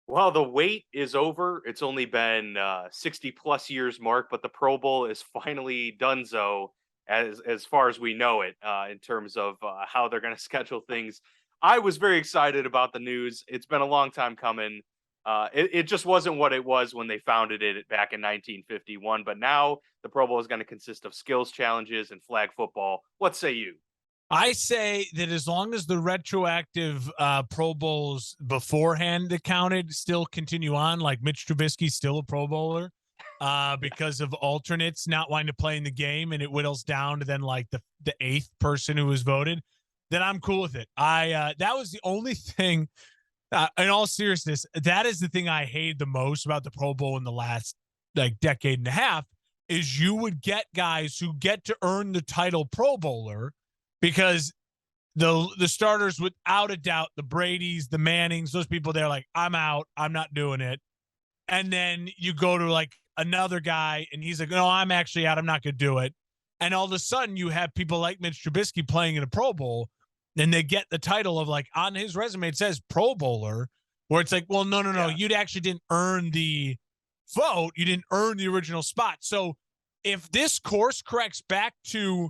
Well, the wait is over. It's only been 60 plus years, Mark, but the Pro Bowl is finally donezo as far as we know it in terms of how they're going to schedule things. I was very excited about the news. It's been a long time coming. It just wasn't what it was when they founded it back in 1951. But now the Pro Bowl is going to consist of skills challenges and flag football. What say you? I say that as long as the retroactive Pro Bowls beforehand that counted still continue on, like Mitch Trubisky's still a Pro Bowler because of alternates not wanting to play in the game, and it whittles down to then like the eighth person who was voted, then I'm cool with it. I that was the only thing. In all seriousness, that is the thing I hate the most about the Pro Bowl in the last like decade and a half is you would get guys who get to earn the title Pro Bowler because the starters, without a doubt, the Brady's, the Mannings, those people, they're like, I'm out, I'm not doing it. And then you go to like another guy, and he's like, no, I'm actually out, I'm not going to do it. And all of a sudden, you have people like Mitch Trubisky playing in a Pro Bowl, and they get the title of like on his resume it says Pro Bowler, where it's like, well, no, Yeah. you actually didn't earn the vote, you didn't earn the original spot. So if this course corrects back to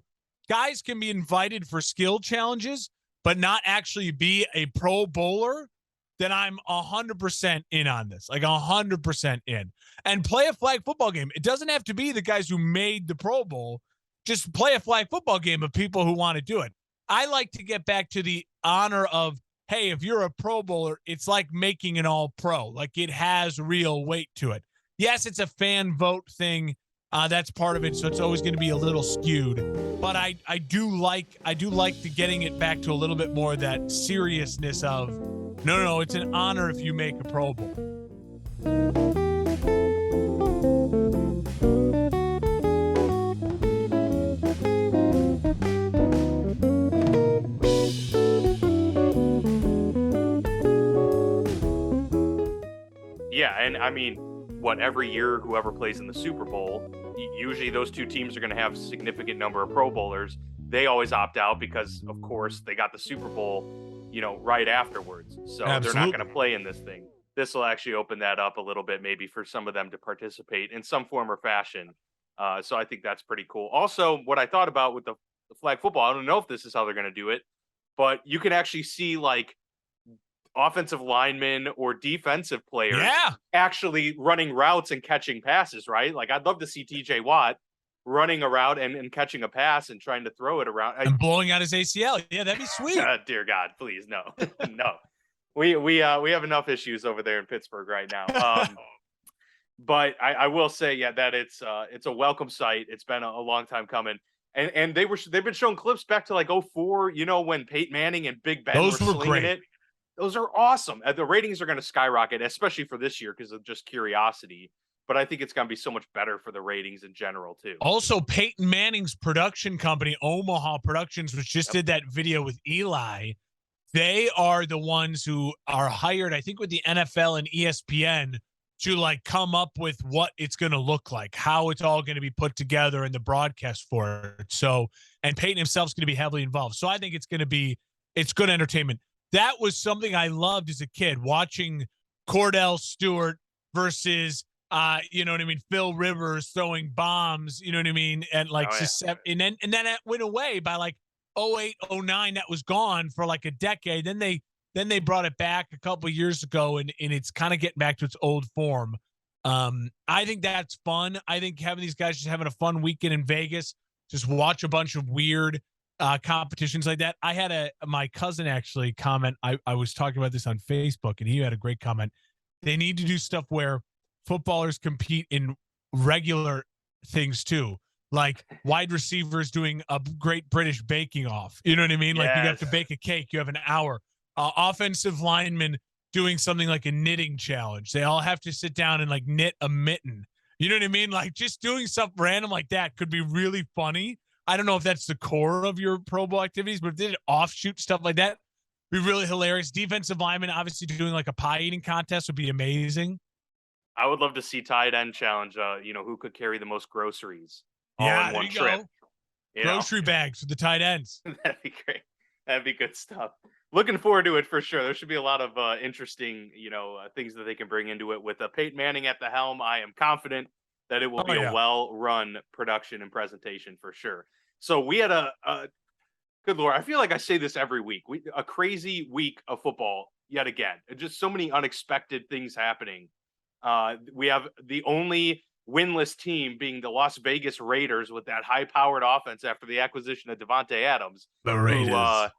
guys can be invited for skill challenges, but not actually be a Pro Bowler, then I'm 100% in on this. Like 100% in. And play a flag football game. It doesn't have to be the guys who made the Pro Bowl. Just play a flag football game of people who want to do it. I like to get back to the honor of, hey, if you're a Pro Bowler, it's like making an all pro. Like it has real weight to it. Yes, it's a fan vote thing. That's part of it, so it's always going to be a little skewed. But I do like the getting it back to a little bit more of that seriousness of no, it's an honor if you make a Pro Bowl. Yeah, and I mean, what every year, whoever plays in the Super Bowl, usually those two teams are going to have a significant number of Pro Bowlers. They always opt out because, of course, they got the Super Bowl, right afterwards. So they're not going Absolutely. to play in this thing. This will actually open that up a little bit, maybe for some of them to participate in some form or fashion. So I think that's pretty cool. Also, what I thought about with the flag football, I don't know if this is how they're going to do it, but you can actually see like offensive linemen or defensive players Yeah. actually running routes and catching passes, right? Like I'd love to see TJ Watt running a route and catching a pass and trying to throw it around. And blowing out his ACL. Yeah, that'd be sweet. Dear God, please no, no. We have enough issues over there in Pittsburgh right now. But I will say, yeah, that it's a welcome sight. It's been a long time coming. And they've been showing clips back to like '04, when Peyton Manning and Big Ben were Those were slinging great. it. Those are awesome. The ratings are going to skyrocket, especially for this year because of just curiosity. But I think it's going to be so much better for the ratings in general too. Also, Peyton Manning's production company, Omaha Productions, which just Yep. did that video with Eli, they are the ones who are hired, I think, with the NFL and ESPN to like come up with what it's going to look like, how it's all going to be put together in the broadcast for it. So, and Peyton himself's going to be heavily involved. So I think it's good entertainment. That was something I loved as a kid, watching Cordell Stewart versus you know what I mean, Phil Rivers throwing bombs, you know what I mean, and like Oh yeah. just and then it went away by like '08, '09. That was gone for like a decade. Then they brought it back a couple of years ago, and it's kind of getting back to its old form. I think that's fun. I think having these guys just having a fun weekend in Vegas, just watch a bunch of weird competitions like that. I had my cousin actually comment. I was talking about this on Facebook, and he had a great comment. They need to do stuff where footballers compete in regular things too, like wide receivers doing a great British baking off. You know what I mean? Like you have Yes. to bake a cake, you have an hour. Offensive linemen doing something like a knitting challenge. They all have to sit down and like knit a mitten. You know what I mean? Like just doing something random like that could be really funny. I don't know if that's the core of your Pro Bowl activities, but if they did offshoot stuff like that, be really hilarious. Defensive linemen obviously doing like a pie eating contest would be amazing. I would love to see tight end challenge. Who could carry the most groceries all in Yeah, there one you trip. go. Grocery bags for the tight ends. That'd be great. That'd be good stuff. looking forward to it for sure. There should be a lot of interesting, things that they can bring into it with Peyton Manning at the helm. I am confident that it will Oh be a yeah. well-run production and presentation for sure. So we had a good lord. I feel like I say this every week. A crazy week of football yet again. Just so many unexpected things happening. We have the only winless team being the Las Vegas Raiders with that high-powered offense after the acquisition of Devontae Adams, The who Raiders.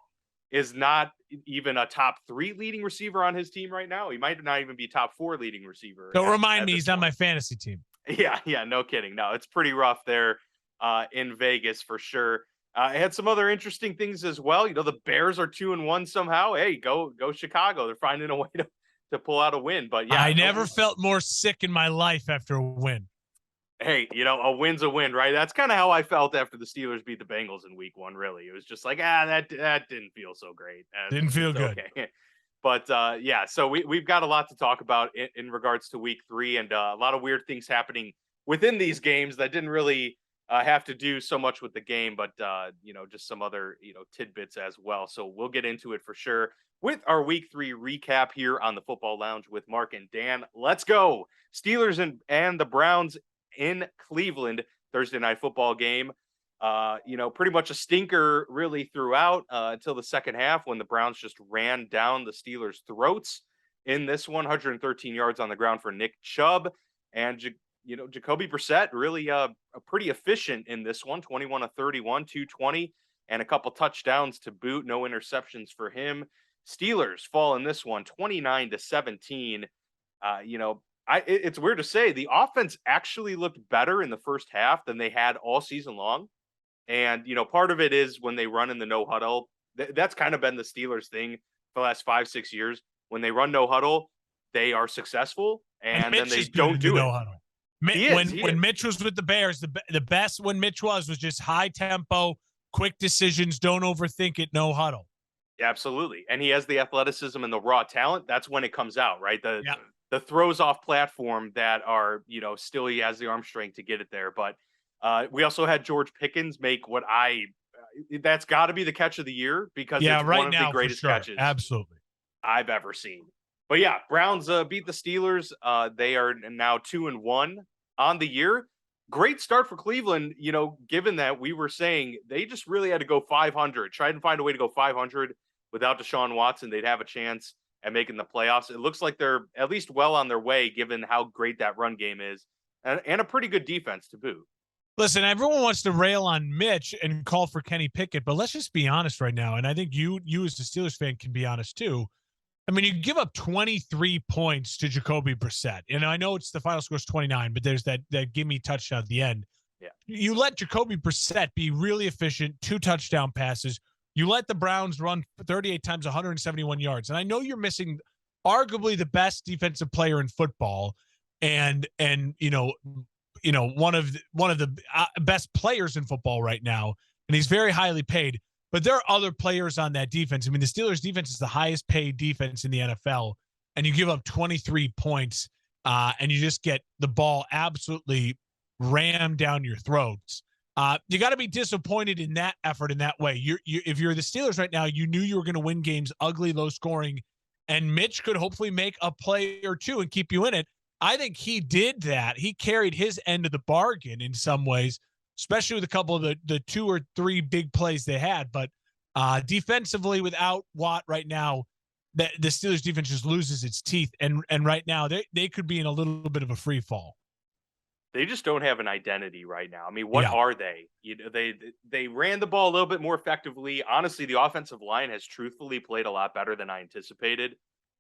is not even a top 3 leading receiver on his team right now. He might not even be top 4 leading receiver Don't remind at me this he's on my point. fantasy team. Yeah, no kidding. No, it's pretty rough there in Vegas for sure. I had some other interesting things as well. The Bears are 2-1 somehow. Hey, go Chicago. They're finding a way to pull out a win. But yeah, I never felt more sick in my life after a win. hey, a win's a win, right? That's kind of how I felt after the Steelers beat the Bengals in week 1, really. It was just like, that didn't feel so great. Didn't feel It's good. okay. But yeah, so we've got a lot to talk about in regards to week 3, and a lot of weird things happening within these games that didn't really have to do so much with the game, but just some other tidbits as well. So we'll get into it for sure with our week 3 recap here on the Football Lounge with Mark and Dan. Let's go. Steelers and the Browns in Cleveland, Thursday night football game. Pretty much a stinker really throughout until the second half when the Browns just ran down the Steelers' throats in this 113 yards on the ground for Nick Chubb. And, Jacoby Brissett really pretty efficient in this one, 21 of 31, 220, and a couple touchdowns to boot. No interceptions for him. Steelers fall in this one, 29-17. It's weird to say the offense actually looked better in the first half than they had all season long. And, part of it is when they run in the no huddle. That's kind of been the Steelers thing for the last 5, 6 years. When they run no huddle, they are successful, And and then Mitch they is good don't in the do it. no huddle. He is. He When is. Mitch was with the Bears, the best when Mitch was just high tempo, quick decisions, don't overthink it, no huddle. Absolutely. And he has the athleticism and the raw talent. That's when it comes out, right? Yeah. The throws off platform that are, still he has the arm strength to get it there. But we also had George Pickens make that's got to be the catch of the year because Yeah, it's one right of the now for greatest sure. catches Absolutely. I've ever seen. But yeah, Browns beat the Steelers. They are now 2-1 on the year. Great start for Cleveland, given that we were saying they just really had to go 500, try and find a way to go 500 without Deshaun Watson. They'd have a chance at making the playoffs. It looks like they're at least well on their way, given how great that run game is and a pretty good defense to boot. Listen, everyone wants to rail on Mitch and call for Kenny Pickett, but let's just be honest right now. And I think you as a Steelers fan can be honest too. I mean, you give up 23 points to Jacoby Brissett. And I know it's the final score is 29, but there's that gimme touchdown at the end. Yeah. You let Jacoby Brissett be really efficient, 2 touchdown passes. You let the Browns run 38 times, 171 yards. And I know you're missing arguably the best defensive player in football and one of the best players in football right now. And he's very highly paid. But there are other players on that defense. I mean, the Steelers' defense is the highest paid defense in the NFL, and you give up 23 points, and you just get the ball absolutely rammed down your throats. You got to be disappointed in that effort in that way. If you're the Steelers right now, you knew you were going to win games ugly, low scoring, and Mitch could hopefully make a play or two and keep you in it. I think he did that. He carried his end of the bargain in some ways, especially with a couple of the 2 or 3 big plays they had. But defensively, without Watt right now, the Steelers defense just loses its teeth. And right now, they could be in a little bit of a free fall. They just don't have an identity right now. I mean, what are they? They ran the ball a little bit more effectively. Honestly, the offensive line has truthfully played a lot better than I anticipated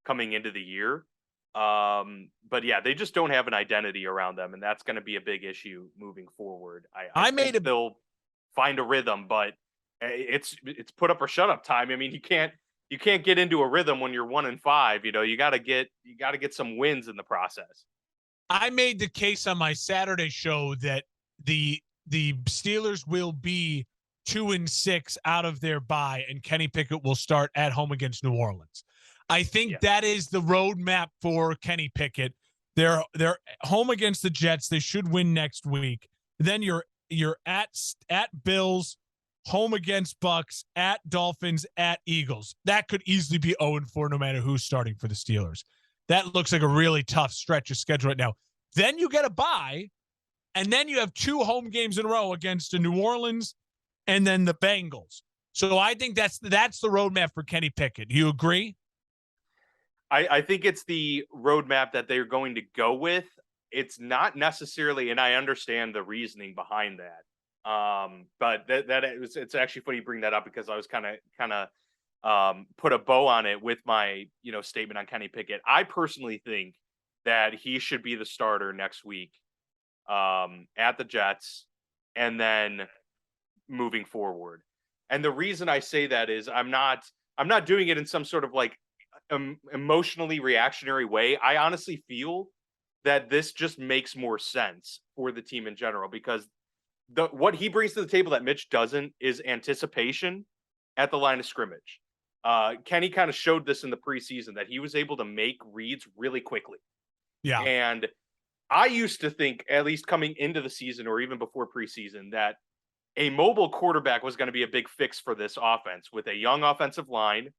coming into the year. But yeah, they just don't have an identity around them, and that's going to be a big issue moving forward. I think they'll find a rhythm, but it's put up or shut up time. I mean, you can't get into a rhythm when you're 1-5. You got to get some wins in the process. I made the case on my Saturday show that the Steelers will be 2-6 out of their bye, and Kenny Pickett will start at home against New Orleans. I think that is the roadmap for Kenny Pickett. They're home against the Jets. They should win next week. Then you're at Bills, home against Bucks, at Dolphins, at Eagles. That could easily be 0-4 no matter who's starting for the Steelers. That looks like a really tough stretch of schedule right now. Then you get a bye, and then you have 2 home games in a row against the New Orleans and then the Bengals. So I think that's the roadmap for Kenny Pickett. Do you agree? I think it's the roadmap that they're going to go with. It's not necessarily, and I understand the reasoning behind that. But it's actually funny you bring that up, because I was kind of put a bow on it with my statement on Kenny Pickett. I personally think that he should be the starter next week at the Jets, and then moving forward. And the reason I say that is I'm not doing it in some sort of like emotionally reactionary way. I honestly feel that this just makes more sense for the team in general, because what he brings to the table that Mitch doesn't is anticipation at the line of scrimmage. Kenny kind of showed this in the preseason, that he was able to make reads really quickly. Yeah. And I used to think, at least coming into the season or even before preseason, that a mobile quarterback was going to be a big fix for this offense with a young offensive line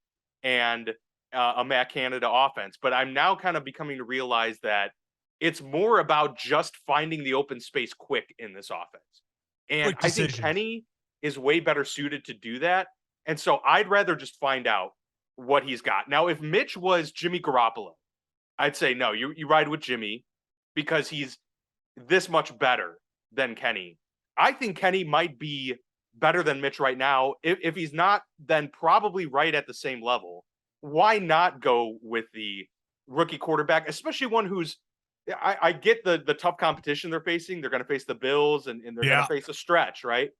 and a Matt Canada offense. But I'm now kind of becoming to realize that it's more about just finding the open space quick in this offense. And I think Kenny is way better suited to do that. And so I'd rather just find out what he's got. Now, if Mitch was Jimmy Garoppolo, I'd say, no, you ride with Jimmy because he's this much better than Kenny. I think Kenny might be better than Mitch right now. If he's not, then probably right at the same level. Why not go with the rookie quarterback, especially one who's I get the tough competition they're facing. They're going to face the Bills and they're going to face a stretch, right?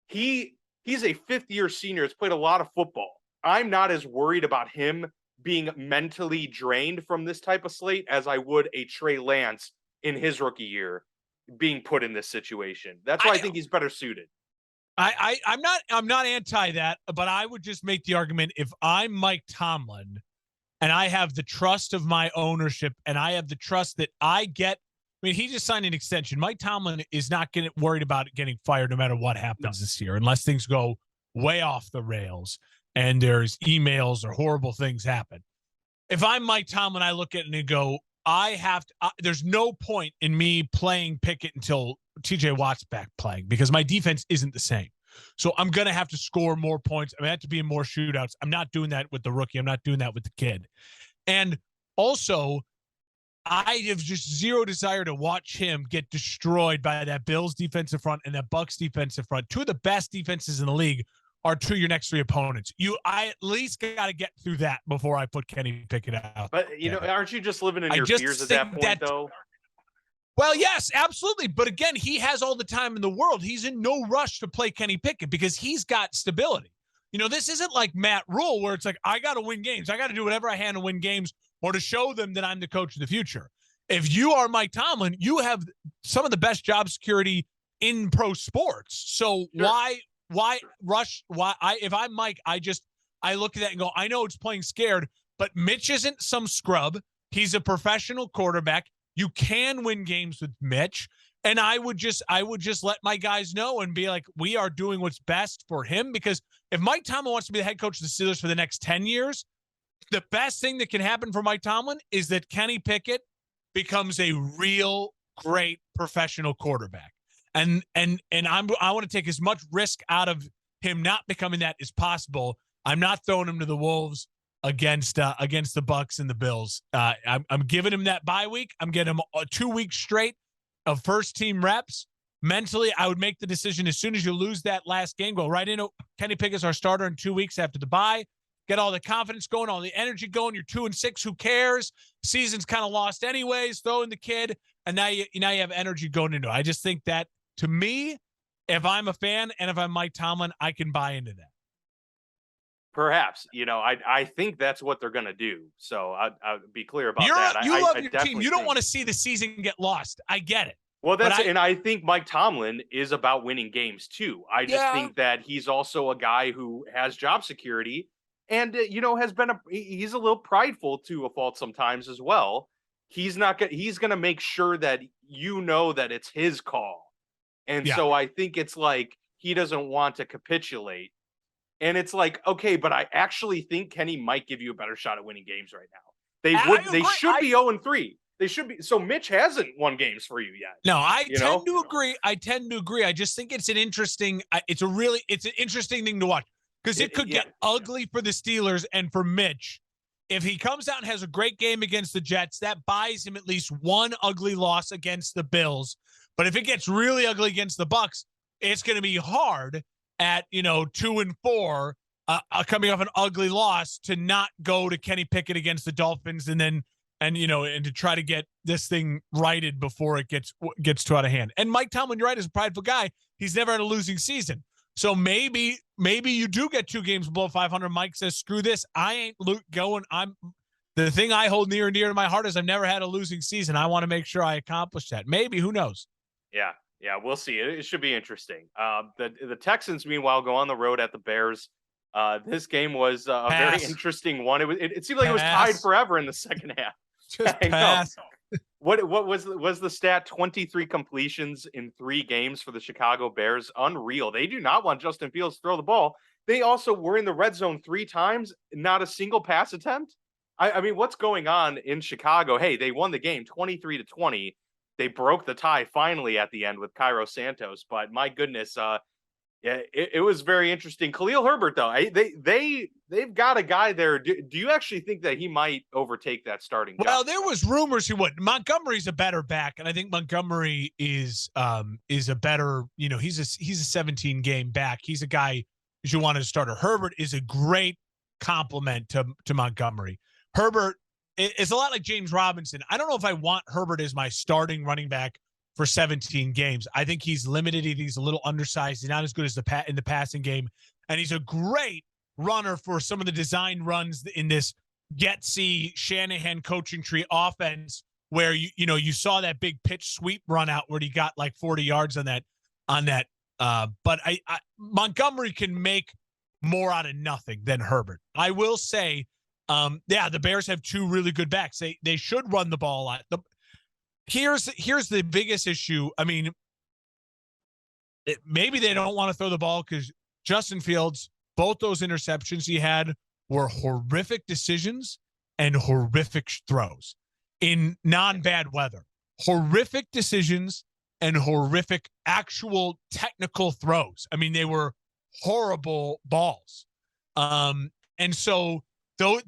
He's a 5th-year senior. Has played a lot of football. I'm not as worried about him being mentally drained from this type of slate as I would a Trey Lance in his rookie year being put in this situation. That's why I think he's better suited. I'm not anti that, but I would just make the argument, if I'm Mike Tomlin and I have the trust of my ownership and I have the trust that I get. I mean, he just signed an extension. Mike Tomlin is not getting worried about getting fired no matter what happens this year, unless things go way off the rails and there's emails or horrible things happen. If I'm Mike Tomlin, I look at it and go, there's no point in me playing Pickett until TJ Watt's back playing, because my defense isn't the same. So I'm going to have to score more points. I have to be in more shootouts. I'm not doing that with the rookie. I'm not doing that with the kid. And also, I have just zero desire to watch him get destroyed by that Bills defensive front and that Bucks defensive front. 2 of the best defenses in the league are 2 of your next 3 opponents. I at least got to get through that before I put Kenny Pickett out. But, aren't you just living in your fears at that point, though? Well, yes, absolutely. But again, he has all the time in the world. He's in no rush to play Kenny Pickett because he's got stability. This isn't like Matt Rule, where it's like, I got to win games. I got to do whatever I can to win games or to show them that I'm the coach of the future. If you are Mike Tomlin, you have some of the best job security in pro sports. So sure. Why rush? If I'm Mike, I look at that and go, I know it's playing scared, but Mitch isn't some scrub. He's a professional quarterback. You can win games with Mitch. And I would just let my guys know and be like, we are doing what's best for him. Because if Mike Tomlin wants to be the head coach of the Steelers for the next 10 years, the best thing that can happen for Mike Tomlin is that Kenny Pickett becomes a real great professional quarterback. And I want to take as much risk out of him not becoming that as possible. I'm not throwing him to the wolves against the Bucks and the Bills. I'm giving him that bye week. I'm getting him 2 weeks straight of first team reps. Mentally, I would make the decision as soon as you lose that last game, go right into Kenny Pickett's our starter in 2 weeks after the bye. Get all the confidence going, all the energy going. You're 2-6. Who cares? Season's kind of lost anyways. Throw in the kid, and now you have energy going into it. I just think that, to me, if I'm a fan and if I'm Mike Tomlin, I can buy into that. Perhaps, I think that's what they're going to do. So I'll be clear about that. You love your team. You don't want to see the season get lost. I get it. Well, and I think Mike Tomlin is about winning games too. I just think that he's also a guy who has job security and, he's a little prideful to a fault sometimes as well. He's going to make sure that that it's his call. And so I think it's like, he doesn't want to capitulate. And it's like, okay, but I actually think Kenny might give you a better shot at winning games right now. They agree. should be 0-3. They should be. So Mitch hasn't won games for you yet. No, I You tend know? to agree. I tend to agree. I just think it's an interesting thing to watch because it could get ugly for the Steelers and for Mitch. If he comes out and has a great game against the Jets, that buys him at least one ugly loss against the Bills. But if it gets really ugly against the Bucs, it's going to be hard at 2-4, coming off an ugly loss, to not go to Kenny Pickett against the Dolphins and to try to get this thing righted before it gets too out of hand. And Mike Tomlin, you're right, is a prideful guy. He's never had a losing season. So maybe you do get 2 games below 500. Mike says, screw this. I ain't going. The thing I hold near and dear to my heart is I've never had a losing season. I want to make sure I accomplish that. Maybe, who knows? Yeah, we'll see. It should be interesting. The Texans, meanwhile, go on the road at the Bears. This game was a very interesting one. It seemed like it was tied forever in the second half. Just pass. What was the stat? 23 completions in 3 games for the Chicago Bears. Unreal. They do not want Justin Fields to throw the ball. They also were in the red zone 3 times, not a single pass attempt. I mean, what's going on in Chicago? Hey, they won the game 23-20. They broke the tie finally at the end with Cairo Santos, but my goodness, it was very interesting. Khalil Herbert, though, they've got a guy there. Do you actually think that he might overtake that starting job? Well, there was rumors he would. Montgomery's a better back, and I think Montgomery is a better. He's a 17 game back. He's a guy you want to start. Herbert is a great complement to Montgomery. Herbert is a lot like James Robinson. I don't know if I want Herbert as my starting running back for 17 games. I think he's limited. He's a little undersized. He's not as good as in the passing game. And he's a great runner for some of the design runs in this Getsy Shanahan coaching tree offense, where you saw that big pitch sweep run out where he got like 40 yards on that. But Montgomery can make more out of nothing than Herbert. I will say, the Bears have 2 really good backs. They should run the ball a lot. Here's the biggest issue. I mean, maybe they don't want to throw the ball because Justin Fields, both those interceptions he had were horrific decisions and horrific throws in non-bad weather. Horrific decisions and horrific actual technical throws. I mean, they were horrible balls. And so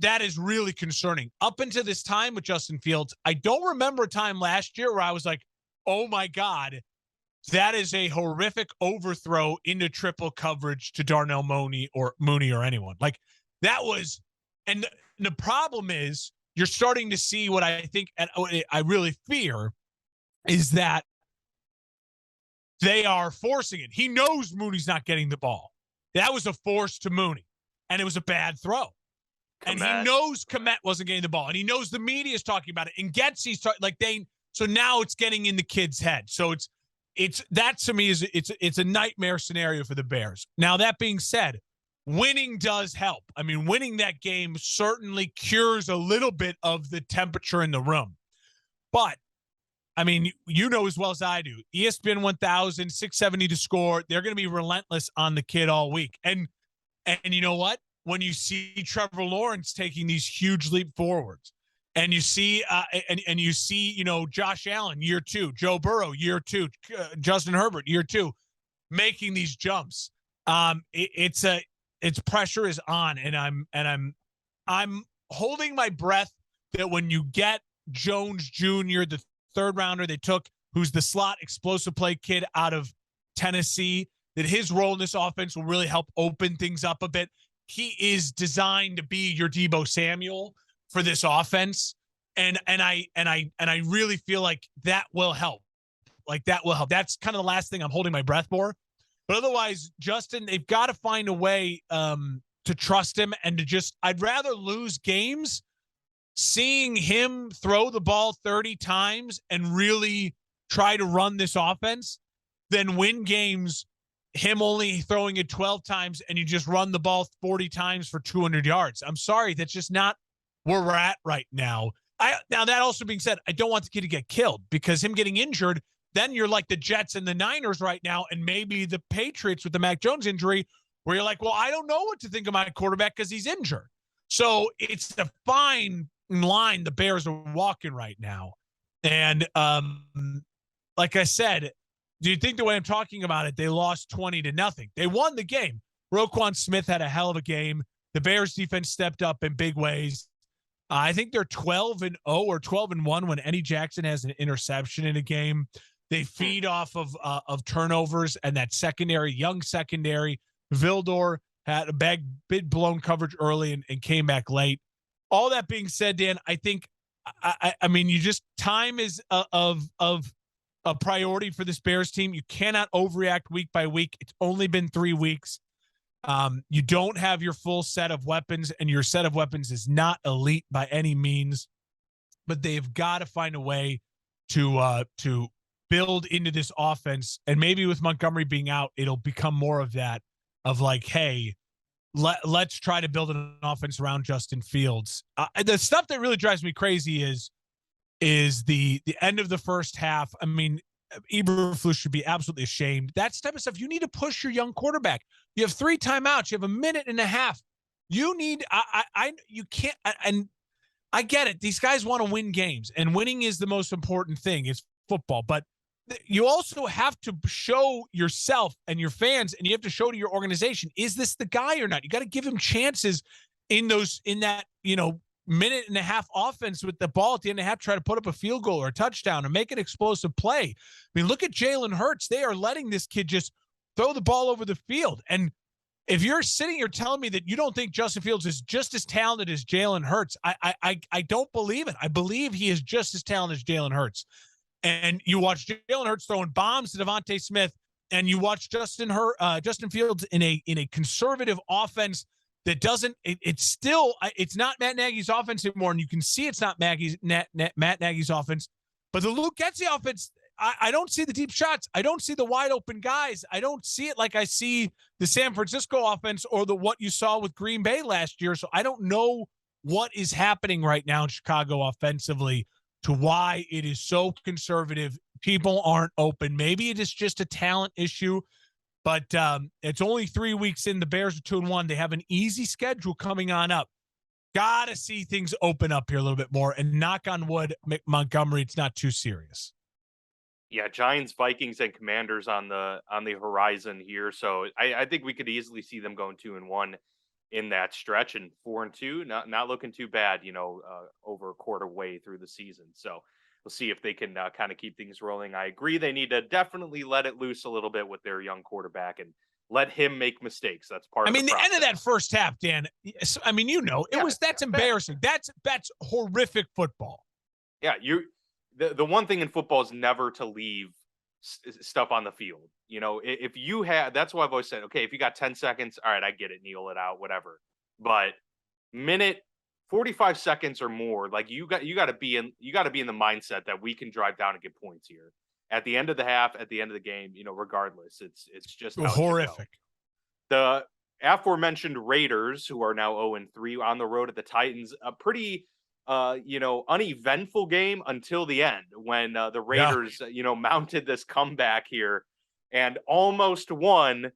that is really concerning. Up until this time with Justin Fields, I don't remember a time last year where I was like, oh my God, that is a horrific overthrow into triple coverage to Darnell Mooney or anyone. Like that was, and the problem is you're starting to see what I think, and I really fear is that they are forcing it. He knows Mooney's not getting the ball. That was a force to Mooney, and it was a bad throw. And he knows Kmet wasn't getting the ball, and he knows the media is talking about it. And Getsy's talking so now it's getting in the kid's head. So it's that to me it's a nightmare scenario for the Bears. Now that being said, winning does help. I mean, winning that game certainly cures a little bit of the temperature in the room. But I mean, as well as I do, ESPN 1000, 670 to score. They're going to be relentless on the kid all week. And you know what? When you see Trevor Lawrence taking these huge leap forwards, and you see Josh Allen year 2, Joe Burrow year 2, Justin Herbert year 2, making these jumps, its pressure is on, and I'm holding my breath that when you get Jones Jr., the 3rd rounder they took, who's the slot explosive play kid out of Tennessee, that his role in this offense will really help open things up a bit. He is designed to be your Deebo Samuel for this offense. And I really feel like that will help. That's kind of the last thing I'm holding my breath for. But otherwise, Justin, they've got to find a way to trust him and I'd rather lose games seeing him throw the ball 30 times and really try to run this offense than win games him only throwing it 12 times and you just run the ball 40 times for 200 yards. I'm sorry. That's just not where we're at right now. Now, that also being said, I don't want the kid to get killed because him getting injured then you're like the Jets and the Niners right now, and maybe the Patriots with the Mac Jones injury, where you're like, well, I don't know what to think of my quarterback because he's injured. So it's a fine line the Bears are walking right now. And like I said, do you think the way I'm talking about it, they lost 20-0? They won the game. Roquan Smith had a hell of a game. The Bears defense stepped up in big ways. I think they're 12-0 or 12-1 when Eddie Jackson has an interception in a game. They feed off of turnovers and that secondary, young secondary. Vildor had a big blown coverage early and came back late. All that being said, Dan, I think I mean time is of a priority for this Bears team. You cannot overreact week by week. It's only been 3 weeks. You don't have your full set of weapons, and your set of weapons is not elite by any means. But they've got to find a way to build into this offense, and maybe with Montgomery being out, it'll become more of that. Of like, hey, let's try to build an offense around Justin Fields. The stuff that really drives me crazy is the end of the first half. I mean, Eberflus should be absolutely ashamed. That's the type of stuff you need to push your young quarterback. You have 3 timeouts. You have a minute and a half. You need. You can't. And I get it. These guys want to win games, and winning is the most important thing. It's football, but you also have to show yourself and your fans, and you have to show to your organization, is this the guy or not? You got to give him chances in that, minute and a half offense with the ball at the end of the half, try to put up a field goal or a touchdown or make an explosive play. I mean, look at Jalen Hurts. They are letting this kid just throw the ball over the field. And if you're sitting here telling me that you don't think Justin Fields is just as talented as Jalen Hurts, I don't believe it. I believe he is just as talented as Jalen Hurts. And you watch Jalen Hurts throwing bombs to Devontae Smith, and you watch Justin Fields in a conservative offense that doesn't. It's not Matt Nagy's offense anymore, and you can see it's not Matt Nagy's offense. But the Luke Getsy offense, I don't see the deep shots. I don't see the wide open guys. I don't see it like I see the San Francisco offense or what you saw with Green Bay last year. So I don't know what is happening right now in Chicago offensively to why it is so conservative. People aren't open. Maybe it is just a talent issue, but it's only 3 weeks in. The Bears are 2-1. They have an easy schedule coming on up. Got to see things open up here a little bit more, and knock on wood, Montgomery, it's not too serious. Yeah, Giants, Vikings, and Commanders on the horizon here. So I think we could easily see them going 2-1 in that stretch, and 4-2, not looking too bad, over a quarter way through the season. So we'll see if they can kind of keep things rolling. I agree. They need to definitely let it loose a little bit with their young quarterback and let him make mistakes. That's part of the process. end of that first half, Dan, I mean, that's embarrassing. That's horrific football. Yeah. The one thing in football is never to leave stuff on the field. If you have, that's why I've always said, okay, if you got 10 seconds, all right, I get it, kneel it out, whatever. But minute 45 seconds or more, like you got to be in the mindset that we can drive down and get points here at the end of the half, at the end of the game. Regardless, it's just how horrific. The aforementioned Raiders, who are now 0-3 on the road at the Titans, a pretty uneventful game until the end when the Raiders, mounted this comeback here and almost won,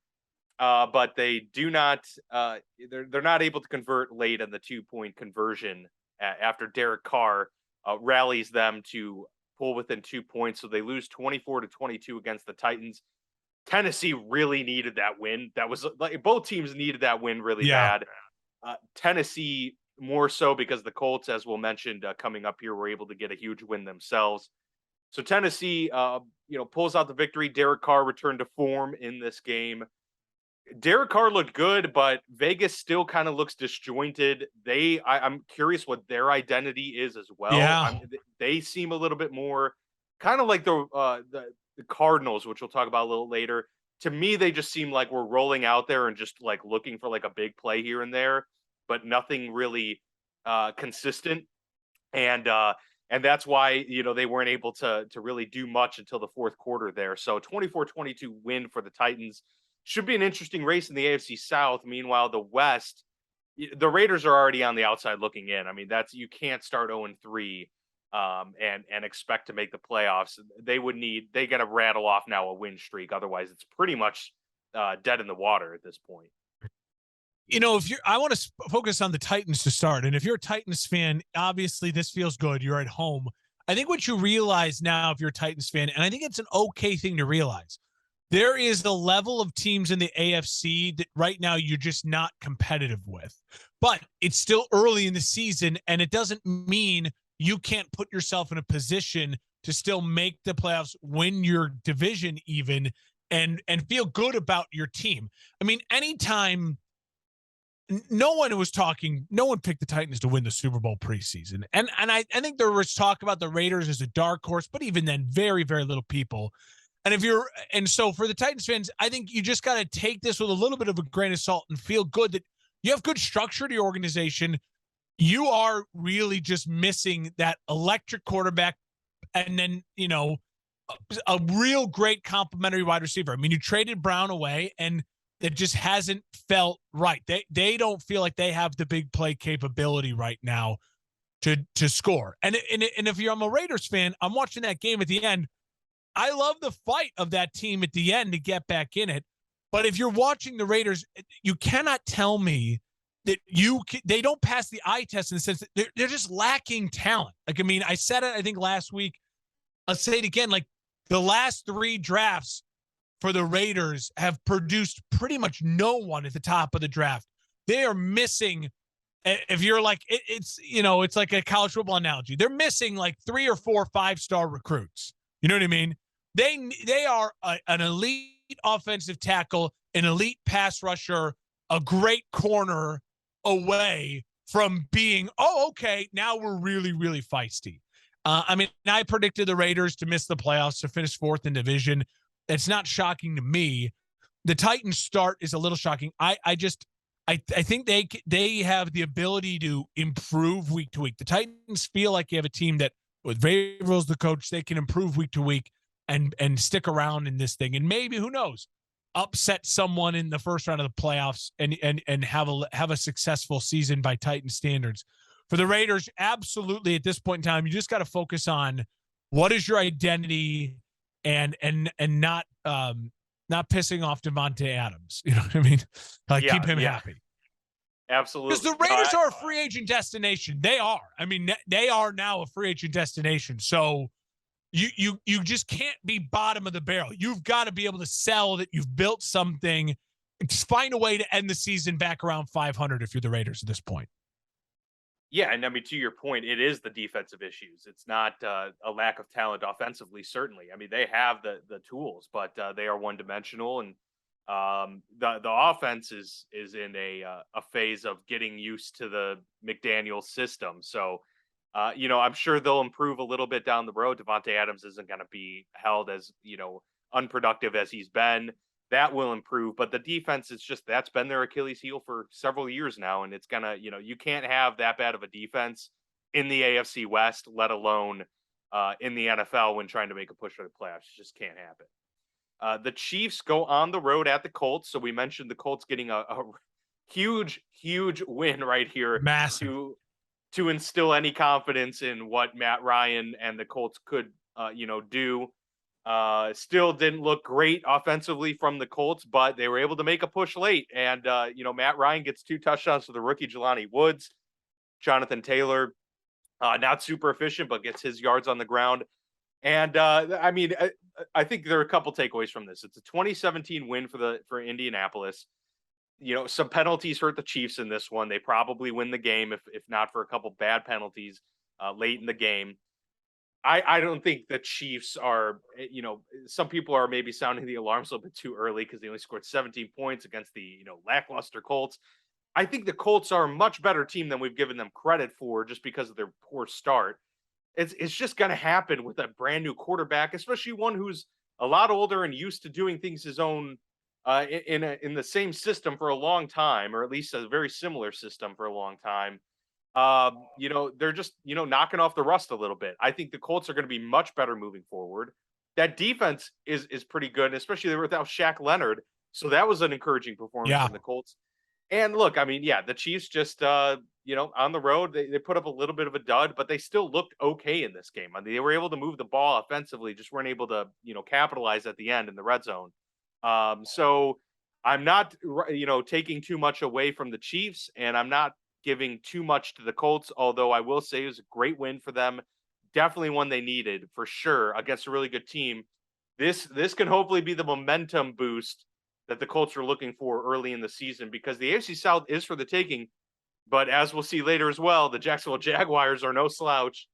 but they do not. They're not able to convert late in the 2-point conversion after Derek Carr rallies them to pull within 2 points. So they lose 24-22 against the Titans. Tennessee really needed that win. That was like both teams needed that win really bad. Tennessee more so because the Colts, as we'll mention coming up here, were able to get a huge win themselves. So Tennessee, pulls out the victory. Derek Carr returned to form in this game. Derek Carr looked good, but Vegas still kind of looks disjointed. I'm curious what their identity is as well. Yeah. They seem a little bit more kind of like the Cardinals, which we'll talk about a little later. To me, they just seem like we're rolling out there and just like looking for like a big play here and there, but nothing really consistent. And that's why, they weren't able to really do much until the fourth quarter there. So 24-22 win for the Titans. Should be an interesting race in the AFC South. Meanwhile, the West, the Raiders are already on the outside looking in. I mean, you can't start 0-3 and expect to make the playoffs. They got to rattle off now a win streak. Otherwise, it's pretty much dead in the water at this point. If I want to focus on the Titans to start. And if you're a Titans fan, obviously this feels good. You're at home. I think what you realize now, if you're a Titans fan, and I think it's an okay thing to realize, there is a level of teams in the AFC that right now you're just not competitive with. But it's still early in the season, and it doesn't mean you can't put yourself in a position to still make the playoffs, win your division even, and feel good about your team. I mean, anytime no one picked the Titans to win the Super Bowl preseason. And I think there was talk about the Raiders as a dark horse, but even then, very, very little people. And so for the Titans fans, I think you just got to take this with a little bit of a grain of salt and feel good that you have good structure to your organization. You are really just missing that electric quarterback and then, a real great complimentary wide receiver. I mean, you traded Brown away and it just hasn't felt right. They don't feel like they have the big play capability right now to score. And if I'm a Raiders fan, I'm watching that game at the end. I love the fight of that team at the end to get back in it. But if you're watching the Raiders, you cannot tell me that they don't pass the eye test in the sense that they're just lacking talent. Like, I mean, I said it, I think last week, I'll say it again, like the last 3 drafts for the Raiders have produced pretty much no one at the top of the draft. They are missing, if you're like, it's like a college football analogy. They're missing like 3 or 4 5-star recruits. You know what I mean? They are an elite offensive tackle, an elite pass rusher, a great corner away from being, okay, now we're really, really feisty. I mean, I predicted the Raiders to miss the playoffs, to finish 4th in division. It's not shocking to me. The Titans start is a little shocking. I think they have the ability to improve week to week. The Titans feel like you have a team that, with Vrabel's the coach, they can improve week to week and stick around in this thing. And maybe, who knows, upset someone in the first round of the playoffs and have a successful season by Titan standards. For the Raiders, absolutely, at this point in time, you just got to focus on what is your identity and not pissing off Devontae Adams. You know what I mean? Keep him happy. Absolutely. Because the Raiders are a free agent destination. They are. I mean, they are now a free agent destination. So you just can't be bottom of the barrel. You've got to be able to sell that you've built something. Just find a way to end the season back around 500 if you're the Raiders at this point. Yeah, and I mean, to your point, it is the defensive issues. It's not a lack of talent offensively. Certainly, I mean, they have the tools, but they are one dimensional, and the offense is in a phase of getting used to the McDaniel system. So, I'm sure they'll improve a little bit down the road. Devontae Adams isn't going to be held as unproductive as he's been. That will improve, but the defense is that's been their Achilles heel for several years now. And it's gonna, you can't have that bad of a defense in the AFC West, let alone in the NFL when trying to make a push for the playoffs. It just can't happen. The Chiefs go on the road at the Colts. So we mentioned the Colts getting a huge, huge win right here. Massive. To instill any confidence in what Matt Ryan and the Colts could, do. Still didn't look great offensively from the Colts, but they were able to make a push late. And, Matt Ryan gets 2 touchdowns to the rookie Jelani Woods. Jonathan Taylor, not super efficient, but gets his yards on the ground. And, I think there are a couple takeaways from this. It's a 2017 win for Indianapolis. Some penalties hurt the Chiefs in this one. They probably win the game if not for a couple bad penalties late in the game. I don't think the Chiefs are, some people are maybe sounding the alarms a little bit too early because they only scored 17 points against the, lackluster Colts. I think the Colts are a much better team than we've given them credit for just because of their poor start. It's just going to happen with a brand new quarterback, especially one who's a lot older and used to doing things his own in the same system for a long time, or at least a very similar system for a long time. They're just, knocking off the rust a little bit. I think the Colts are going to be much better moving forward. That defense is pretty good, especially without Shaq Leonard. So that was an encouraging performance from the Colts. And look, I mean, yeah, the Chiefs just on the road, they put up a little bit of a dud, but they still looked okay in this game. I mean, they were able to move the ball offensively, just weren't able to, capitalize at the end in the red zone. So I'm not taking too much away from the Chiefs, and I'm not giving too much to the Colts, although I will say it was a great win for them. Definitely one they needed for sure against a really good team. This can hopefully be the momentum boost that the Colts are looking for early in the season, because the AFC South is for the taking. But as we'll see later as well, the Jacksonville Jaguars are no slouch.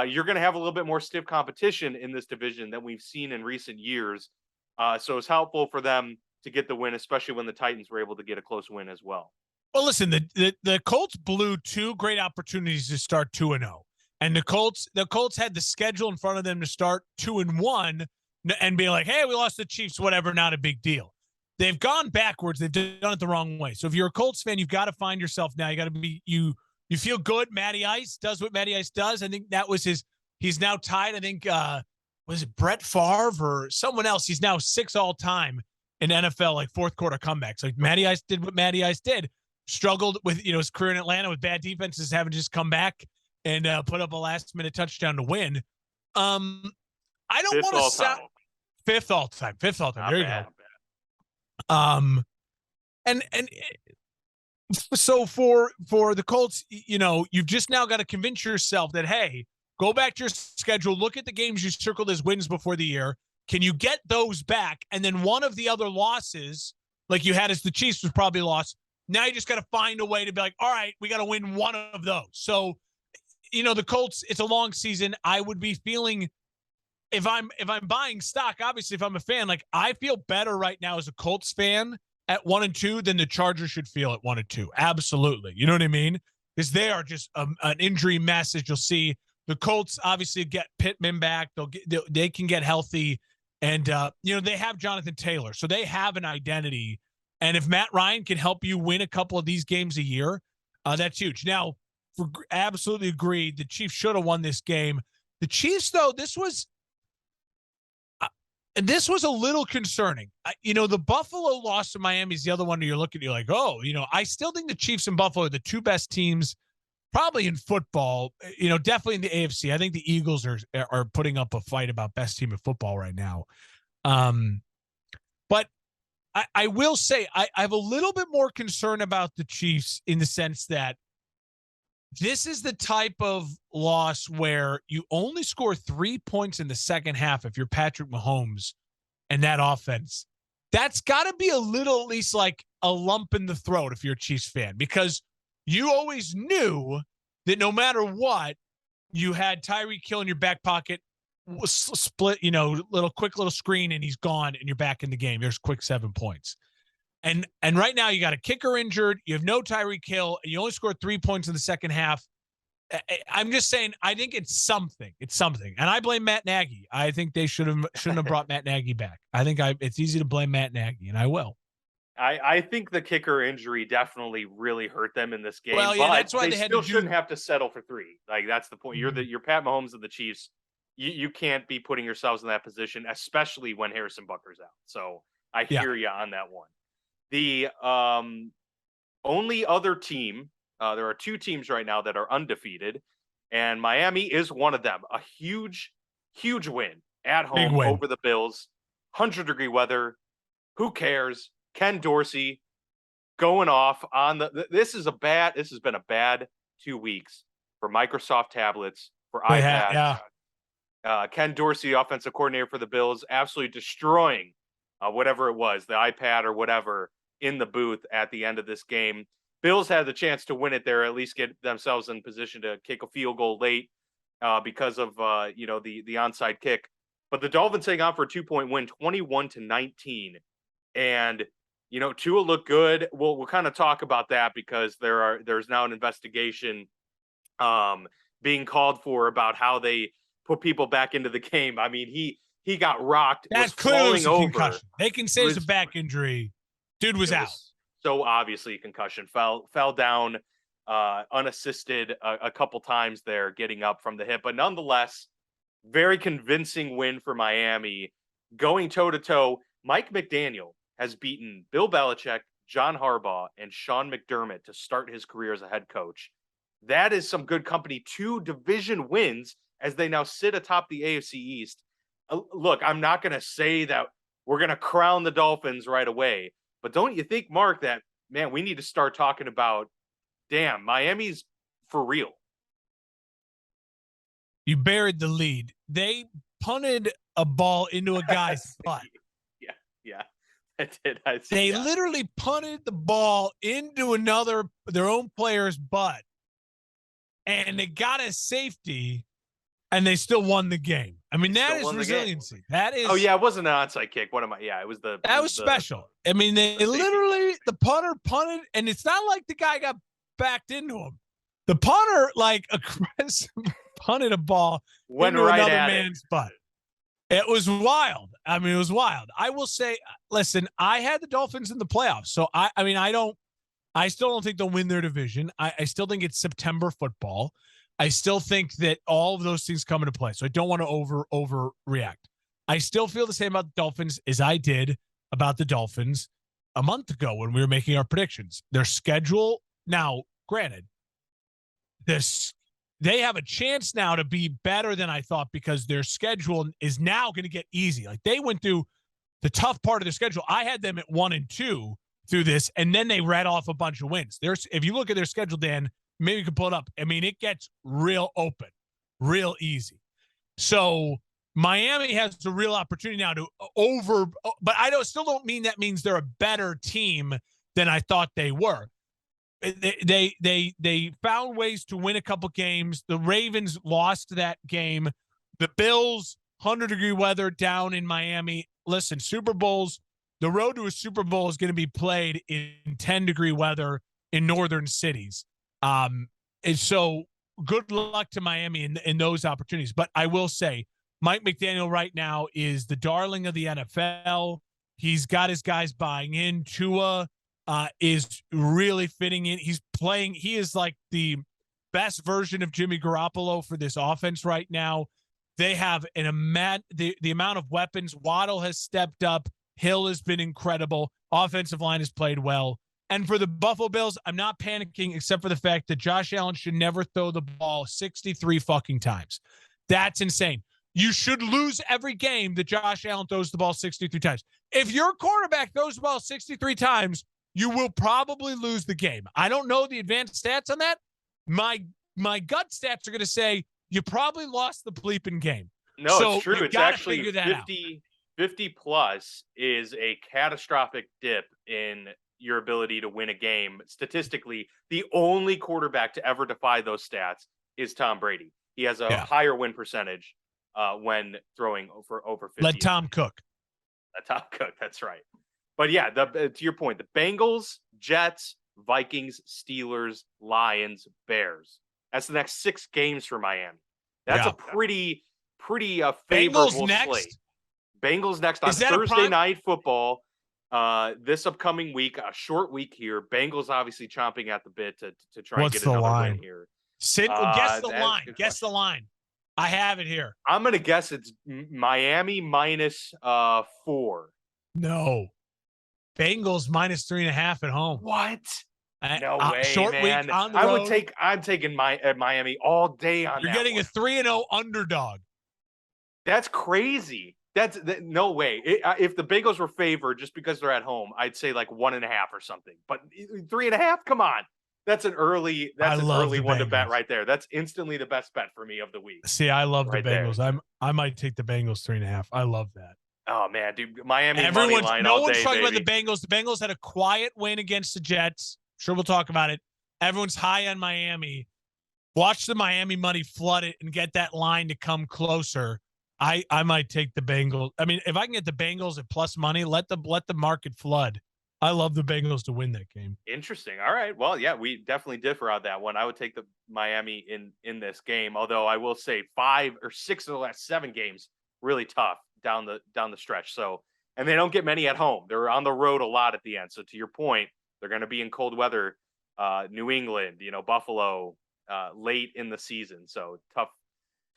You're going to have a little bit more stiff competition in this division than we've seen in recent years. So it's helpful for them to get the win, especially when the Titans were able to get a close win as well. Well, listen, the Colts blew two great opportunities to start 2-0. And the Colts had the schedule in front of them to start 2-1 and be like, hey, we lost the Chiefs, whatever, not a big deal. They've gone backwards. They've done it the wrong way. So if you're a Colts fan, you've got to find yourself now. You got to be you feel good. Matty Ice does what Matty Ice does. I think that was he's now tied. I think was it Brett Favre or someone else? He's now 6 all time in NFL, like fourth quarter comebacks. Like Matty Ice did what Matty Ice did. Struggled with his career in Atlanta with bad defenses, having just come back and put up a last minute touchdown to win. I don't want to sound fifth all time. Not there bad, you go. And so for the Colts, you've just now got to convince yourself that, hey, go back to your schedule, look at the games you circled as wins before the year. Can you get those back? And then one of the other losses, like you had as the Chiefs, was probably lost. Now you just got to find a way to be like, all right, we got to win one of those. So, the Colts, it's a long season. I would be feeling, if I'm buying stock, obviously, if I'm a fan, like I feel better right now as a Colts fan at 1-2 than the Chargers should feel at 1-2. Absolutely. You know what I mean? Because they are just an injury mess, as you'll see. The Colts obviously get Pittman back. They can get healthy. And, they have Jonathan Taylor. So they have an identity. And if Matt Ryan can help you win a couple of these games a year, that's huge. Now, absolutely agree. The Chiefs should have won this game. The Chiefs, though, this was a little concerning. The Buffalo loss to Miami is the other one you're looking at. You're like, oh, I still think the Chiefs and Buffalo are the two best teams probably in football, definitely in the AFC. I think the Eagles are putting up a fight about best team in football right now. But I will say I have a little bit more concern about the Chiefs in the sense that this is the type of loss where you only score 3 points in the second half if you're Patrick Mahomes and that offense. That's got to be a little, at least like a lump in the throat if you're a Chiefs fan, because you always knew that no matter what, you had Tyreek Hill in your back pocket, split, little screen, and he's gone, and you're back in the game. There's quick 7 points. And right now you got a kicker injured. You have no Tyreek Hill. And you only scored 3 points in the second half. I'm just saying, I think it's something. It's something. And I blame Matt Nagy. I think they shouldn't have brought Matt Nagy back. I think it's easy to blame Matt Nagy, and I will. I think the kicker injury definitely really hurt them in this game. Well, yeah, but that's why they still shouldn't have to settle for 3. Like, that's the point. Mm-hmm. You're Pat Mahomes of the Chiefs. You can't be putting yourselves in that position, especially when Harrison Butker's out. So I hear you on that one. The only other team, there are 2 teams right now that are undefeated, and Miami is one of them. A huge, huge win at home over the Bills. 100-degree weather. Who cares? Ken Dorsey going off on this has been a bad 2 weeks for Microsoft tablets, for iPads. Ken Dorsey, offensive coordinator for the Bills, absolutely destroying whatever it was, the iPad or whatever, in the booth at the end of this game. Bills had the chance to win it there, at least get themselves in position to kick a field goal late because of the onside kick. But the Dolphins hang on for a 2-point win, 21-19, and Tua looked good. We'll kind of talk about that because there's now an investigation being called for about how they put people back into the game. I mean, he got rocked. That's clearly a concussion. They can say it's a back injury. Dude was out. So obviously a concussion. Fell down unassisted a couple times there, getting up from the hip. But nonetheless, very convincing win for Miami. Going toe-to-toe, Mike McDaniel has beaten Bill Belichick, John Harbaugh and Sean McDermott to start his career as a head coach. That is some good company. 2 division wins as they now sit atop the AFC East. Look, I'm not going to say that we're going to crown the Dolphins right away, but don't you think, Mark, that, man, we need to start talking about, damn, Miami's for real. You buried the lead. They punted a ball into a guy's butt. Yeah. I did. They literally punted the ball into their own player's butt, and they got a safety, and they still won the game. I mean, that is resiliency. That is. Oh yeah, it wasn't an onside kick. What am I? Yeah, it was the. That was special. I mean, they literally the punter punted, and it's not like the guy got backed into him. The punter aggressive punted a ball into right another man's butt. It was wild. I mean, it was wild. I will say, listen, I had the Dolphins in the playoffs. So I still don't think they'll win their division. I still think it's September football. I still think that all of those things come into play. So I don't want to overreact. I still feel the same about the Dolphins as I did about the Dolphins a month ago when we were making our predictions. Their schedule, now, granted, they have a chance now to be better than I thought because their schedule is now going to get easy. Like, they went through the tough part of their schedule. I had them at 1-2 through this, and then they read off a bunch of wins. If you look at their schedule, Dan, maybe you can pull it up. I mean, it gets real open, real easy. So Miami has a real opportunity now to but still don't mean that means they're a better team than I thought they were. They found ways to win a couple games. The Ravens lost that game. The Bills, 100-degree weather down in Miami. Listen, Super Bowls, the road to a Super Bowl is going to be played in 10-degree weather in northern cities. And so good luck to Miami in those opportunities. But I will say, Mike McDaniel right now is the darling of the NFL. He's got his guys buying in. Tua is really fitting in. He's playing. He is like the best version of Jimmy Garoppolo for this offense right now. They have the amount of weapons. Waddle has stepped up. Hill has been incredible. Offensive line has played well. And for the Buffalo Bills, I'm not panicking except for the fact that Josh Allen should never throw the ball 63 fucking times. That's insane. You should lose every game that Josh Allen throws the ball 63 times. If your quarterback throws the ball 63 times, you will probably lose the game. I don't know the advanced stats on that. My gut stats are going to say you probably lost the bleeping game. No, so it's true. It's actually 50 plus is a catastrophic dip in your ability to win a game. Statistically, the only quarterback to ever defy those stats is Tom Brady. He has a higher win percentage when throwing for over 50. Let Tom cook. That's right. But yeah, to your point, the Bengals, Jets, Vikings, Steelers, Lions, Bears. That's the next 6 games for Miami. That's a pretty favorable slate. Bengals next on Thursday Night Football. This upcoming week, a short week here. Bengals obviously chomping at the bit to try and get another win here. Guess the line. Guess the line. I have it here. I'm going to guess it's Miami minus 4. No. Bengals minus 3.5 at home. What? No way, short man. Week on the road. I'm taking Miami all day on You're that getting one. a 3-0 underdog. That's crazy. No way. If the Bengals were favored just because they're at home, I'd say like 1.5 or something. But 3.5, come on. That's an early one to bet right there. That's instantly the best bet for me of the week. See, I love the Bengals. I might take the Bengals 3.5. I love that. Oh man, dude, Miami money line all day, one's talking baby. about the Bengals. The Bengals had a quiet win against the Jets. Sure, we'll talk about it. Everyone's high on Miami. Watch the Miami money flood it and get that line to come closer. I might take the Bengals. I mean, if I can get the Bengals at plus money, let the market flood. I love the Bengals to win that game. Interesting. All right. Well, yeah, we definitely differ on that one. I would take the Miami in this game, although I will say 5 or 6 of the last 7 games really tough down the stretch. So, and they don't get many at home. They're on the road a lot at the end. So to your point, they're going to be in cold weather, New England, Buffalo, late in the season. So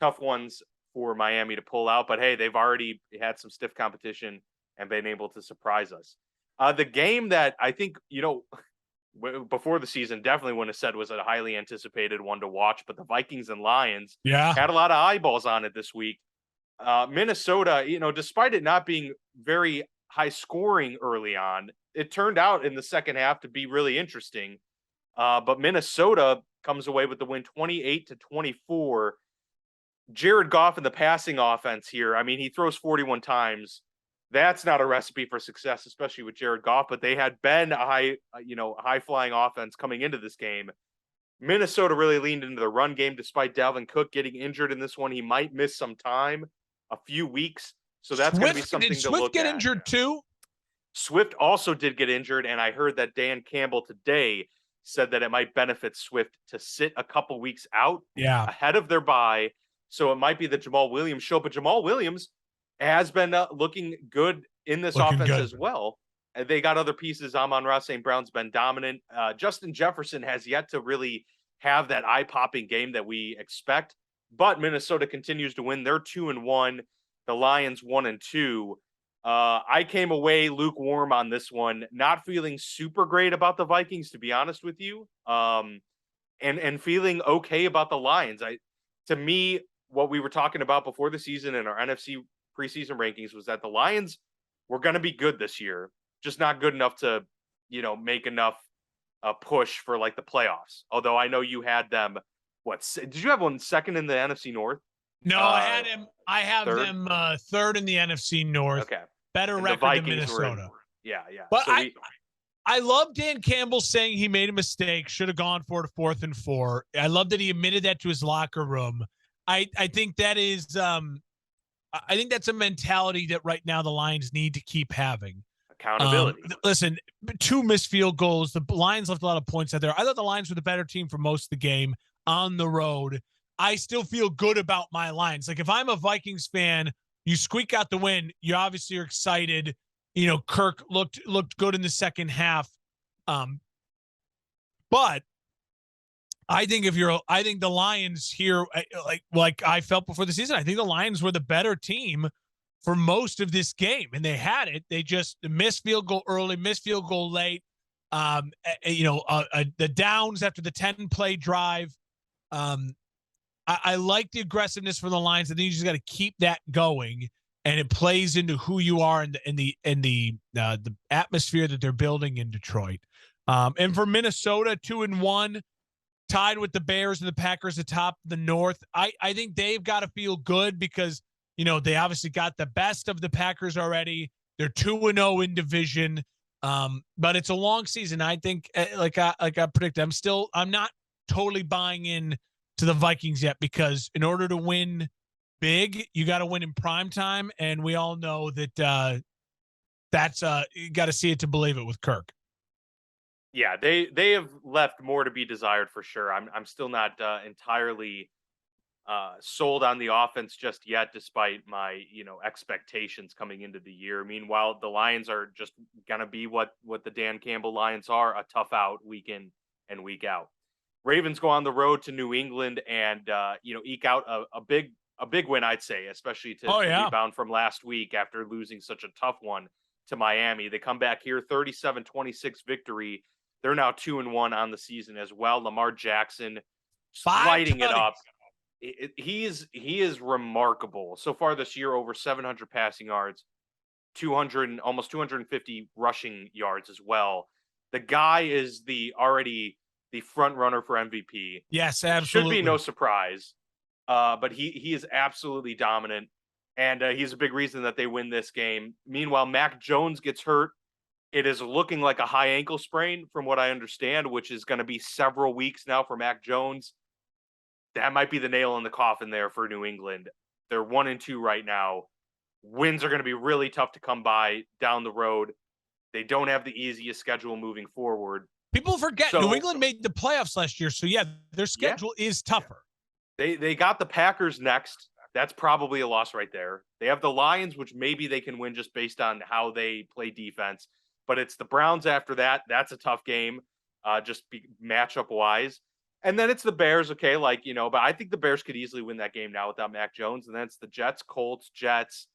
tough ones for Miami to pull out. But hey, they've already had some stiff competition and been able to surprise us. The game that I think, before the season definitely wouldn't have said was a highly anticipated one to watch, but the Vikings and Lions Yeah. had a lot of eyeballs on it this week. Minnesota, despite it not being very high scoring early on, it turned out in the second half to be really interesting. But Minnesota comes away with the win 28-24. Jared Goff in the passing offense here. I mean, he throws 41 times. That's not a recipe for success, especially with Jared Goff. But they had been a high flying offense coming into this game. Minnesota really leaned into the run game, despite Dalvin Cook getting injured in this one. He might miss some time, a few weeks. So that's going to be something Did to Swift look get at. injured too? Swift also did get injured, and I heard that Dan Campbell today said that it might benefit Swift to sit a couple weeks out Yeah. ahead of their bye. So it might be the Jamal Williams show, but Jamal Williams has been looking good in this offense as well. And they got other pieces. Amon-Ra St. Brown's been dominant. Justin Jefferson has yet to really have that eye-popping game that we expect, but Minnesota continues to win. They're 2-1. The Lions 1-2. I came away lukewarm on this one, not feeling super great about the Vikings, to be honest with you. And feeling okay about the Lions. To me, what we were talking about before the season in our NFC preseason rankings was that the Lions were going to be good this year, just not good enough to, make enough push for like the playoffs. Although I know you had them. Did you have one second in the NFC North? No, I have third? them third in the NFC North. Okay. Better And record than Minnesota. Yeah. But so I love Dan Campbell saying he made a mistake, should have gone for it 4th and 4. I love that he admitted that to his locker room. I think that is I think that's a mentality that right now the Lions need to keep having. Accountability. Listen, 2 missed field goals. The Lions left a lot of points out there. I thought the Lions were the better team for most of the game on the road. I still feel good about my Lions. Like if I'm a Vikings fan, you squeak out the win, you obviously are excited. Kirk looked good in the second half. But I think I think the Lions here, like I felt before the season, I think the Lions were the better team for most of this game, and they had it. They just missed field goal early, missed field goal late. The downs after the 10-play drive. I like the aggressiveness from the Lions. I think you just got to keep that going, and it plays into who you are and the atmosphere that they're building in Detroit. And for Minnesota, 2-1, tied with the Bears and the Packers atop the North. I think they've got to feel good because they obviously got the best of the Packers already. They're 2-0 in division, but it's a long season. I think, like I predicted, I'm not totally buying in to the Vikings yet, because in order to win big, you got to win in prime time, and we all know that that's you got to see it to believe it with Kirk. Yeah, they have left more to be desired for sure. I'm still not entirely sold on the offense just yet, despite my expectations coming into the year. Meanwhile, the Lions are just gonna be what the Dan Campbell Lions are, a tough out week in and week out. Ravens go on the road to New England and eke out a big win, I'd say, especially to rebound from last week after losing such a tough one to Miami. They come back here, 37-26 victory. They're now 2-1 on the season as well. Lamar Jackson lighting it up. He is remarkable so far this year. Over 700 passing yards, 200, almost 250 rushing yards as well. The guy is already the front runner for MVP. Yes, absolutely. Should be no surprise. But he is absolutely dominant, and he's a big reason that they win this game. Meanwhile, Mac Jones gets hurt. It is looking like a high ankle sprain from what I understand, which is going to be several weeks now for Mac Jones. That might be the nail in the coffin there for New England. They're 1-2 right now. Wins are going to be really tough to come by down the road. They don't have the easiest schedule moving forward. People forget New England made the playoffs last year, so yeah, their schedule is tougher. They got the Packers next. That's probably a loss right there. They have the Lions, which maybe they can win just based on how they play defense. But it's the Browns after that. That's a tough game, matchup wise. And then it's the Bears, okay, but I think the Bears could easily win that game now without Mac Jones. And then it's the Jets, Colts, Jets,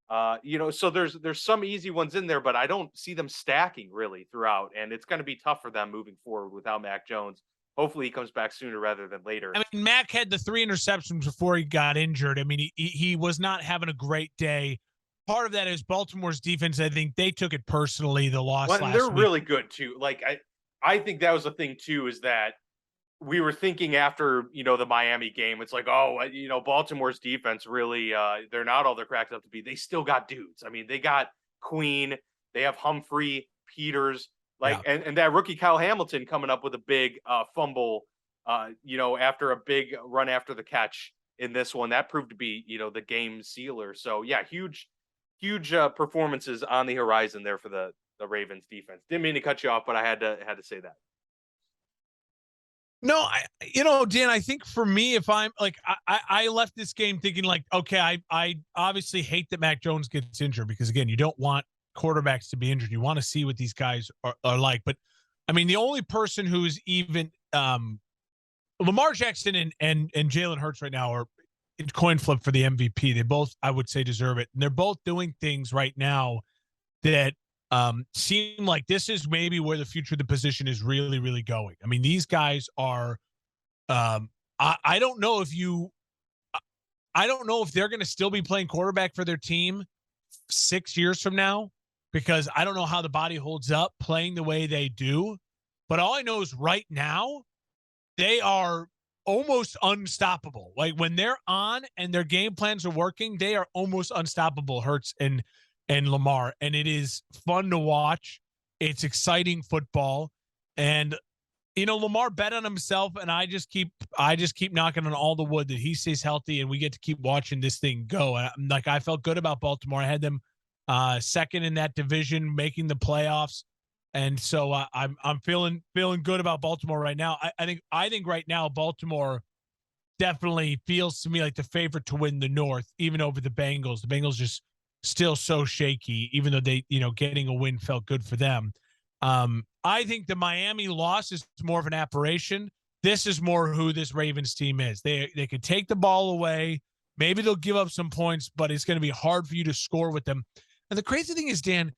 So there's some easy ones in there, but I don't see them stacking really throughout, and it's going to be tough for them moving forward without Mac Jones. Hopefully, he comes back sooner rather than later. I mean, Mac had the 3 interceptions before he got injured. I mean, he was not having a great day. Part of that is Baltimore's defense. I think they took it personally, the loss Well, and they're last week. really good too. Like I think that was the thing too, is that we were thinking after the Miami game, it's like, oh, Baltimore's defense really, they're not all they're cracked up to be. They still got dudes. I mean, they got Queen, they have Humphrey, Peters, like, Yeah. and that rookie Kyle Hamilton coming up with a big fumble, after a big run after the catch in this one that proved to be the game sealer. So yeah, huge performances on the horizon there for the Ravens defense. Didn't mean to cut you off, but I had to say that. No, Dan, I think for me, if I'm like, I left this game thinking like, okay, I obviously hate that Mac Jones gets injured because again, you don't want quarterbacks to be injured. You want to see what these guys are like. But I mean, the only person who's even Lamar Jackson and Jalen Hurts right now are coin flip for the MVP. They both, I would say, deserve it. And they're both doing things right now that seem like this is maybe where the future of the position is really, really going. I mean, these guys are I don't know if I don't know if they're going to still be playing quarterback for their team 6 years from now, because I don't know how the body holds up playing the way they do. But all I know is right now, they are almost unstoppable. Like when they're on and their game plans are working, they are almost unstoppable, Hurts and Lamar. And it is fun to watch. It's exciting football. And Lamar bet on himself, and I just keep knocking on all the wood that he stays healthy and we get to keep watching this thing go. I felt good about Baltimore. I had them second in that division, making the playoffs. And so I'm feeling good about Baltimore right now. I think right now Baltimore definitely feels to me like the favorite to win the North, even over the Bengals. The Bengals just still so shaky, even though they, getting a win felt good for them. I think the Miami loss is more of an aberration. This is more who this Ravens team is. They could take the ball away. Maybe they'll give up some points, but it's going to be hard for you to score with them. And the crazy thing is, Dan,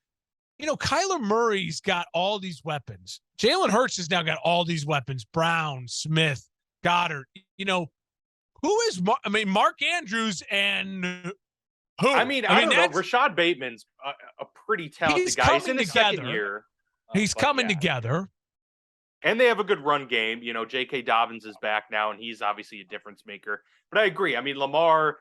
Kyler Murray's got all these weapons. Jalen Hurts has now got all these weapons. Brown, Smith, Goddard. Who is Mark Andrews and who? I don't know. Rashad Bateman's a pretty talented guy. He's in his second year. He's coming together. And they have a good run game. J.K. Dobbins is back now, and he's obviously a difference maker. But I agree. I mean, Lamar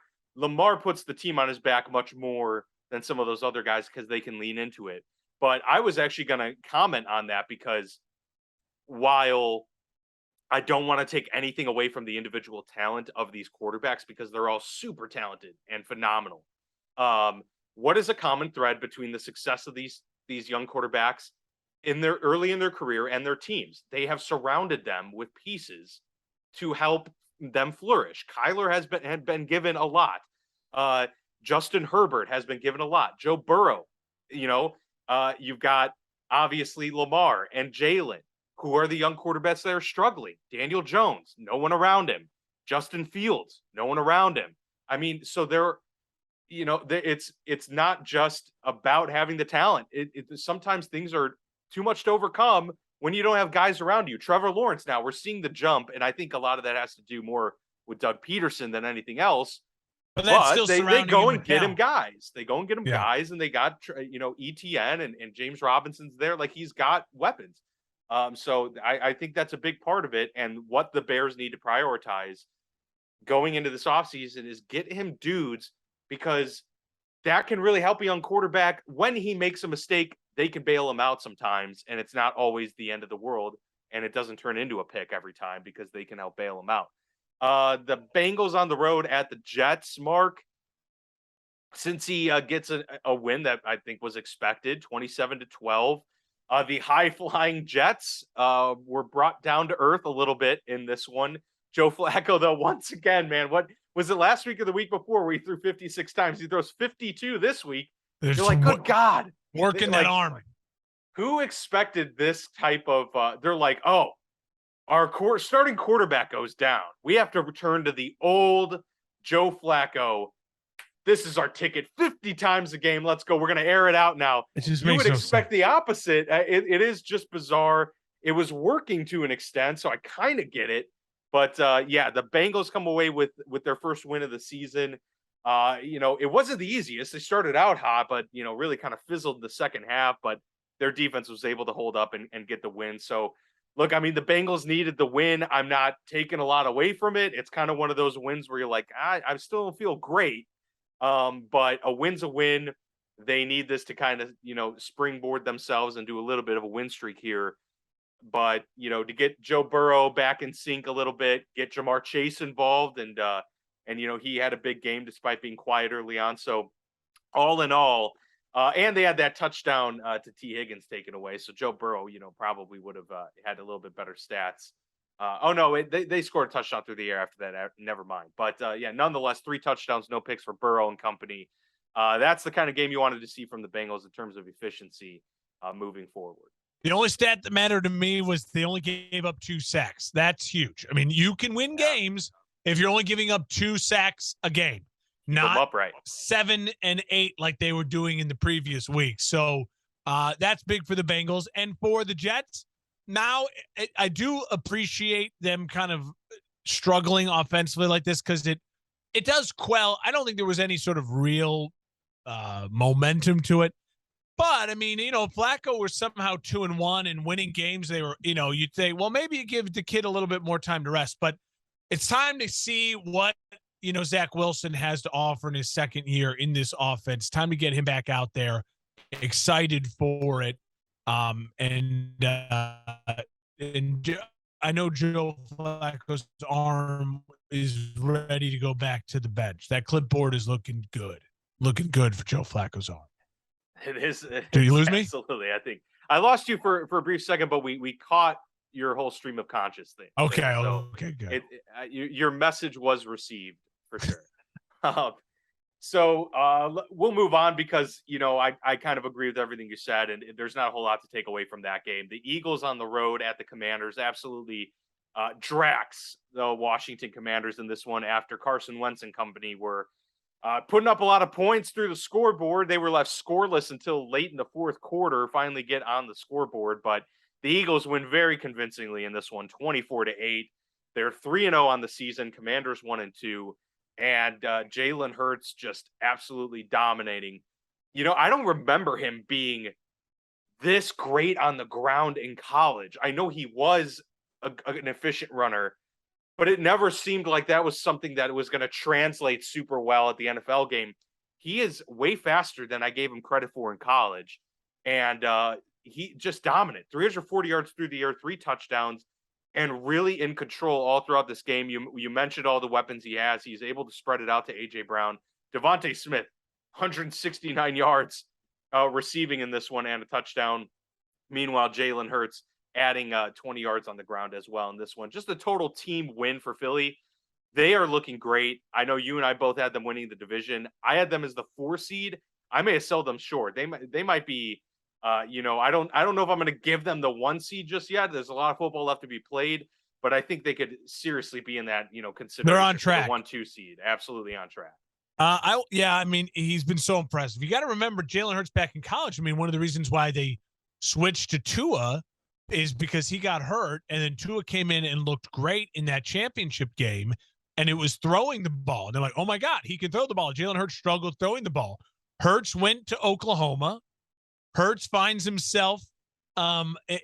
puts the team on his back much more than some of those other guys because they can lean into it. But I was actually going to comment on that because while I don't want to take anything away from the individual talent of these quarterbacks because they're all super talented and phenomenal. What is a common thread between the success of these young quarterbacks early in their career and their teams? They have surrounded them with pieces to help them flourish. Kyler had been given a lot. Justin Herbert has been given a lot. Joe Burrow, you've got obviously Lamar and Jalen, who are the young quarterbacks that are struggling. Daniel Jones, no one around him. Justin Fields, no one around him. I mean, so it's not just about having the talent. Sometimes things are too much to overcome when you don't have guys around you. Trevor Lawrence, now we're seeing the jump, and I think a lot of that has to do more with Doug Peterson than anything else. But they go and get him guys. They go and get him guys, and they got ETN and James Robinson's there. Like, he's got weapons. So I think that's a big part of it. And what the Bears need to prioritize going into this offseason is get him dudes, because that can really help a young quarterback. When he makes a mistake, they can bail him out sometimes, and it's not always the end of the world, and it doesn't turn into a pick every time because they can help bail him out. The Bengals on the road at the Jets, Mark, since he gets a win that I think was expected, 27-12. The high-flying Jets were brought down to earth a little bit in this one. Joe Flacco, though, once again, man, what was it last week or the week before where he threw 56 times? He throws 52 this week. You're like, good God. Working that arm. Who expected this type of they're like, oh, our starting quarterback goes down. We have to return to the old Joe Flacco this is our ticket 50 times a game. Let's go. We're going to air it out now. It just You makes would no expect sense. the opposite. It is just bizarre. It was working to an extent, so I kind of get it. But yeah, the Bengals come away with their first win of the season. It wasn't the easiest. They started out hot, but really kind of fizzled in the second half. But their defense was able to hold up and get the win. So look, I mean, the Bengals needed the win. I'm not taking a lot away from it. It's kind of one of those wins where you're like, I still don't feel great. But a win's a win. They need this to kind of, springboard themselves and do a little bit of a win streak here. But, to get Joe Burrow back in sync a little bit, get Jamar Chase involved, and he had a big game despite being quiet early on. So all in all, and they had that touchdown to T. Higgins taken away. So Joe Burrow, probably would have had a little bit better stats. Oh no, they scored a touchdown through the air after that. Never mind. But yeah, nonetheless, 3 touchdowns, no picks for Burrow and company. That's the kind of game you wanted to see from the Bengals in terms of efficiency moving forward. The only stat that mattered to me was they only gave up 2 sacks. That's huge. I mean, you can win games if you're only giving up 2 sacks a game, not upright 7 and 8 like they were doing in the previous week. So that's big for the Bengals and for the Jets. Now, I do appreciate them kind of struggling offensively like this because it does quell. I don't think there was any sort of real momentum to it. But I mean, Flacco was somehow 2-1 and winning games. They were, you'd say, well, maybe you give the kid a little bit more time to rest. But it's time to see what Zach Wilson has to offer in his second year in this offense. Time to get him back out there, excited for it. And I know Joe Flacco's arm is ready to go back to the bench. That clipboard is looking good for Joe Flacco's arm. It is. Did you lose me? Absolutely. I think I lost you for a brief second, but we caught your whole stream of conscious thing. Okay. So okay. Good. Your message was received for sure. So we'll move on because, I kind of agree with everything you said, and there's not a whole lot to take away from that game. The Eagles on the road at the Commanders absolutely drax the Washington Commanders in this one after Carson Wentz and company were putting up a lot of points through the scoreboard. They were left scoreless until late in the fourth quarter, finally get on the scoreboard. But the Eagles win very convincingly in this one, 24-8. They're 3-0 on the season. Commanders 1-2. And Jalen Hurts just absolutely dominating. I don't remember him being this great on the ground in college. I know he was an efficient runner, but it never seemed like that was something that was going to translate super well at the NFL game. He is way faster than I gave him credit for in college. And he just dominant. 340 yards through the air, 3 touchdowns, and really in control all throughout this game. You mentioned all the weapons he has. He's able to spread it out to A.J. Brown. Devontae Smith, 169 yards receiving in this one and a touchdown. Meanwhile, Jalen Hurts adding 20 yards on the ground as well in this one. Just a total team win for Philly. They are looking great. I know you and I both had them winning the division. I had them as the 4 seed. I may have sold them short. They might be, I don't know if I'm going to give them the 1 seed just yet. There's a lot of football left to be played, but I think they could seriously be in that, consideration. They're on track. The 1-2 seed. Absolutely on track. I mean, he's been so impressive. You got to remember Jalen Hurts back in college. I mean, one of the reasons why they switched to Tua is because he got hurt, and then Tua came in and looked great in that championship game, and it was throwing the ball. And they're like, oh, my God, he can throw the ball. Jalen Hurts struggled throwing the ball. Hurts went to Oklahoma. Hurts finds himself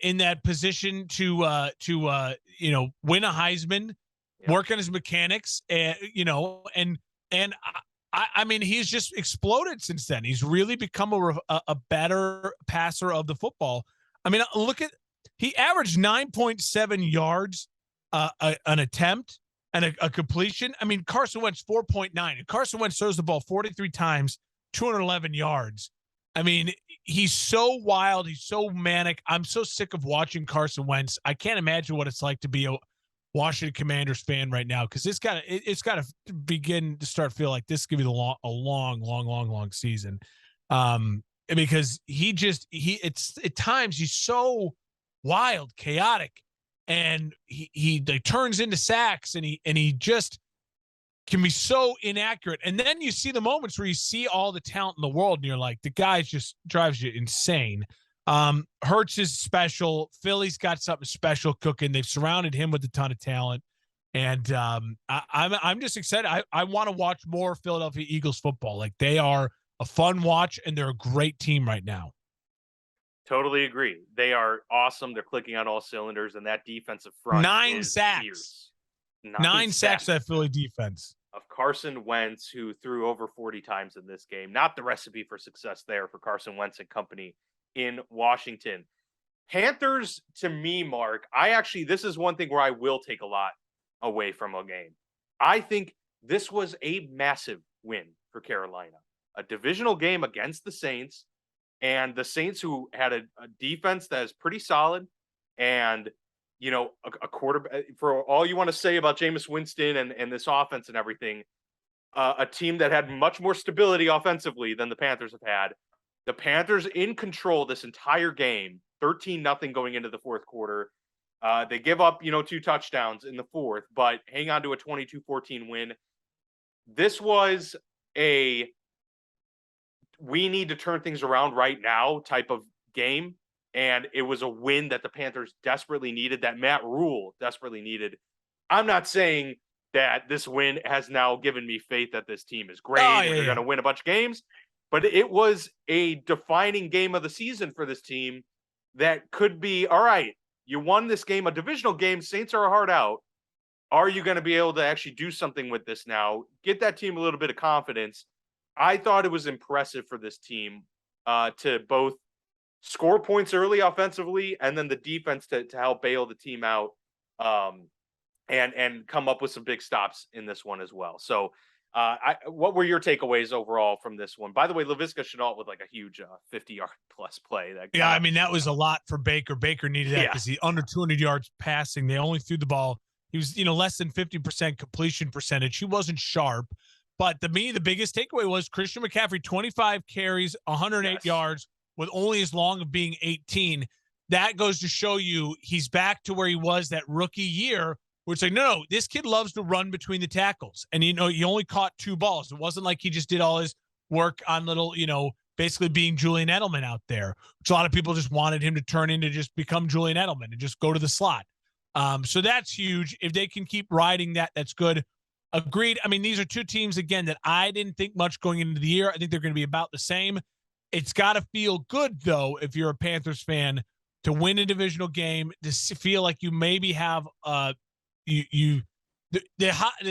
in that position to win a Heisman, work on his mechanics, and I mean, he's just exploded since then. He's really become a better passer of the football. I mean, he averaged 9.7 yards an attempt and a completion. I mean, Carson Wentz 4.9. And Carson Wentz throws the ball 43 times, 211 yards. I mean, he's so wild. He's so manic. I'm so sick of watching Carson Wentz. I can't imagine what it's like to be a Washington Commanders fan right now, because it's got to begin to start feel like this could be a long season. Because it's at times he's so wild, chaotic, and he turns into sacks, and he just can be so inaccurate. And then you see the moments where you see all the talent in the world and you're like, the guy just drives you insane. Hurts is special. Philly's got something special cooking. They've surrounded him with a ton of talent. And I'm just excited. I want to watch more Philadelphia Eagles football. Like, they are a fun watch and they're a great team right now. Totally agree. They are awesome. They're clicking on all cylinders, and that defensive front is fierce. Nine sacks that Philly defense. Of Carson Wentz, who threw over 40 times in this game. Not the recipe for success there for Carson Wentz and company in Washington. Panthers, to me, Mark, this is one thing where I will take a lot away from a game. I think this was a massive win for Carolina. A divisional game against the Saints, and the Saints, who had a defense that is pretty solid, and a quarterback, for all you want to say about Jameis Winston and this offense and everything, a team that had much more stability offensively than the Panthers have had. The Panthers in control this entire game, 13-0 going into the fourth quarter. They give up, 2 touchdowns in the fourth, but hang on to a 22-14 win. This was we need to turn things around right now type of game. And it was a win that the Panthers desperately needed, that Matt Rule desperately needed. I'm not saying that this win has now given me faith that this team is great and they're going to win a bunch of games, but it was a defining game of the season for this team that could be, all right, you won this game, a divisional game, Saints are hard out. Are you going to be able to actually do something with this now? Get that team a little bit of confidence. I thought it was impressive for this team to both score points early offensively, and then the defense to help bail the team out and come up with some big stops in this one as well. So what were your takeaways overall from this one? By the way, Laviska Shenault with like a huge 50-yard plus play. That was a lot for Baker. Baker needed that because he under 200 yards passing. They only threw the ball. He was, less than 50% completion percentage. He wasn't sharp. But to me, the biggest takeaway was Christian McCaffrey, 25 carries, 108 yards, with only as long of being 18. That goes to show you he's back to where he was that rookie year, where it's like, no, this kid loves to run between the tackles. And, he only caught 2 balls. It wasn't like he just did all his work on little, basically being Julian Edelman out there, which a lot of people just wanted him to turn into just become Julian Edelman and just go to the slot. So that's huge. If they can keep riding that, that's good. Agreed. I mean, these are 2 teams, again, that I didn't think much going into the year. I think they're going to be about the same. It's got to feel good, though, if you're a Panthers fan, to win a divisional game, to feel like you maybe have the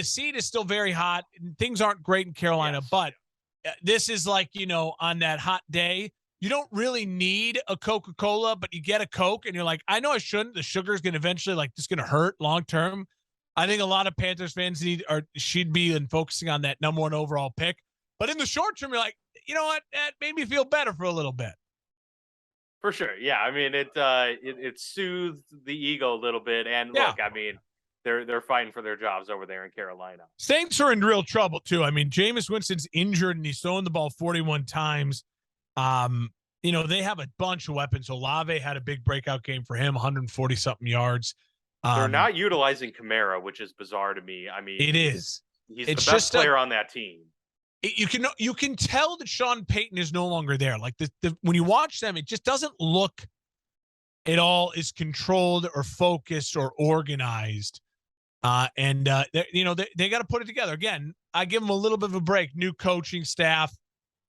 seed is still very hot. Things aren't great in Carolina, but this is like, on that hot day, you don't really need a Coca-Cola, but you get a Coke and you're like, I know I shouldn't. The sugar is going to eventually, this is going to hurt long term. I think a lot of Panthers fans should be focusing on that number 1 overall pick. But in the short term, you're like, you know what? That made me feel better for a little bit. For sure. Yeah. I mean, it soothed the ego a little bit. And look, I mean, they're fighting for their jobs over there in Carolina. Saints are in real trouble too. I mean, Jameis Winston's injured and he's throwing the ball 41 times. They have a bunch of weapons. Olave had a big breakout game for him, 140 something yards. They're not utilizing Kamara, which is bizarre to me. I mean, it is. He's the best player on that team. You can tell that Sean Payton is no longer there. Like when you watch them, it just doesn't look at all as controlled or focused or organized. They got to put it together. Again, I give them a little bit of a break. New coaching staff.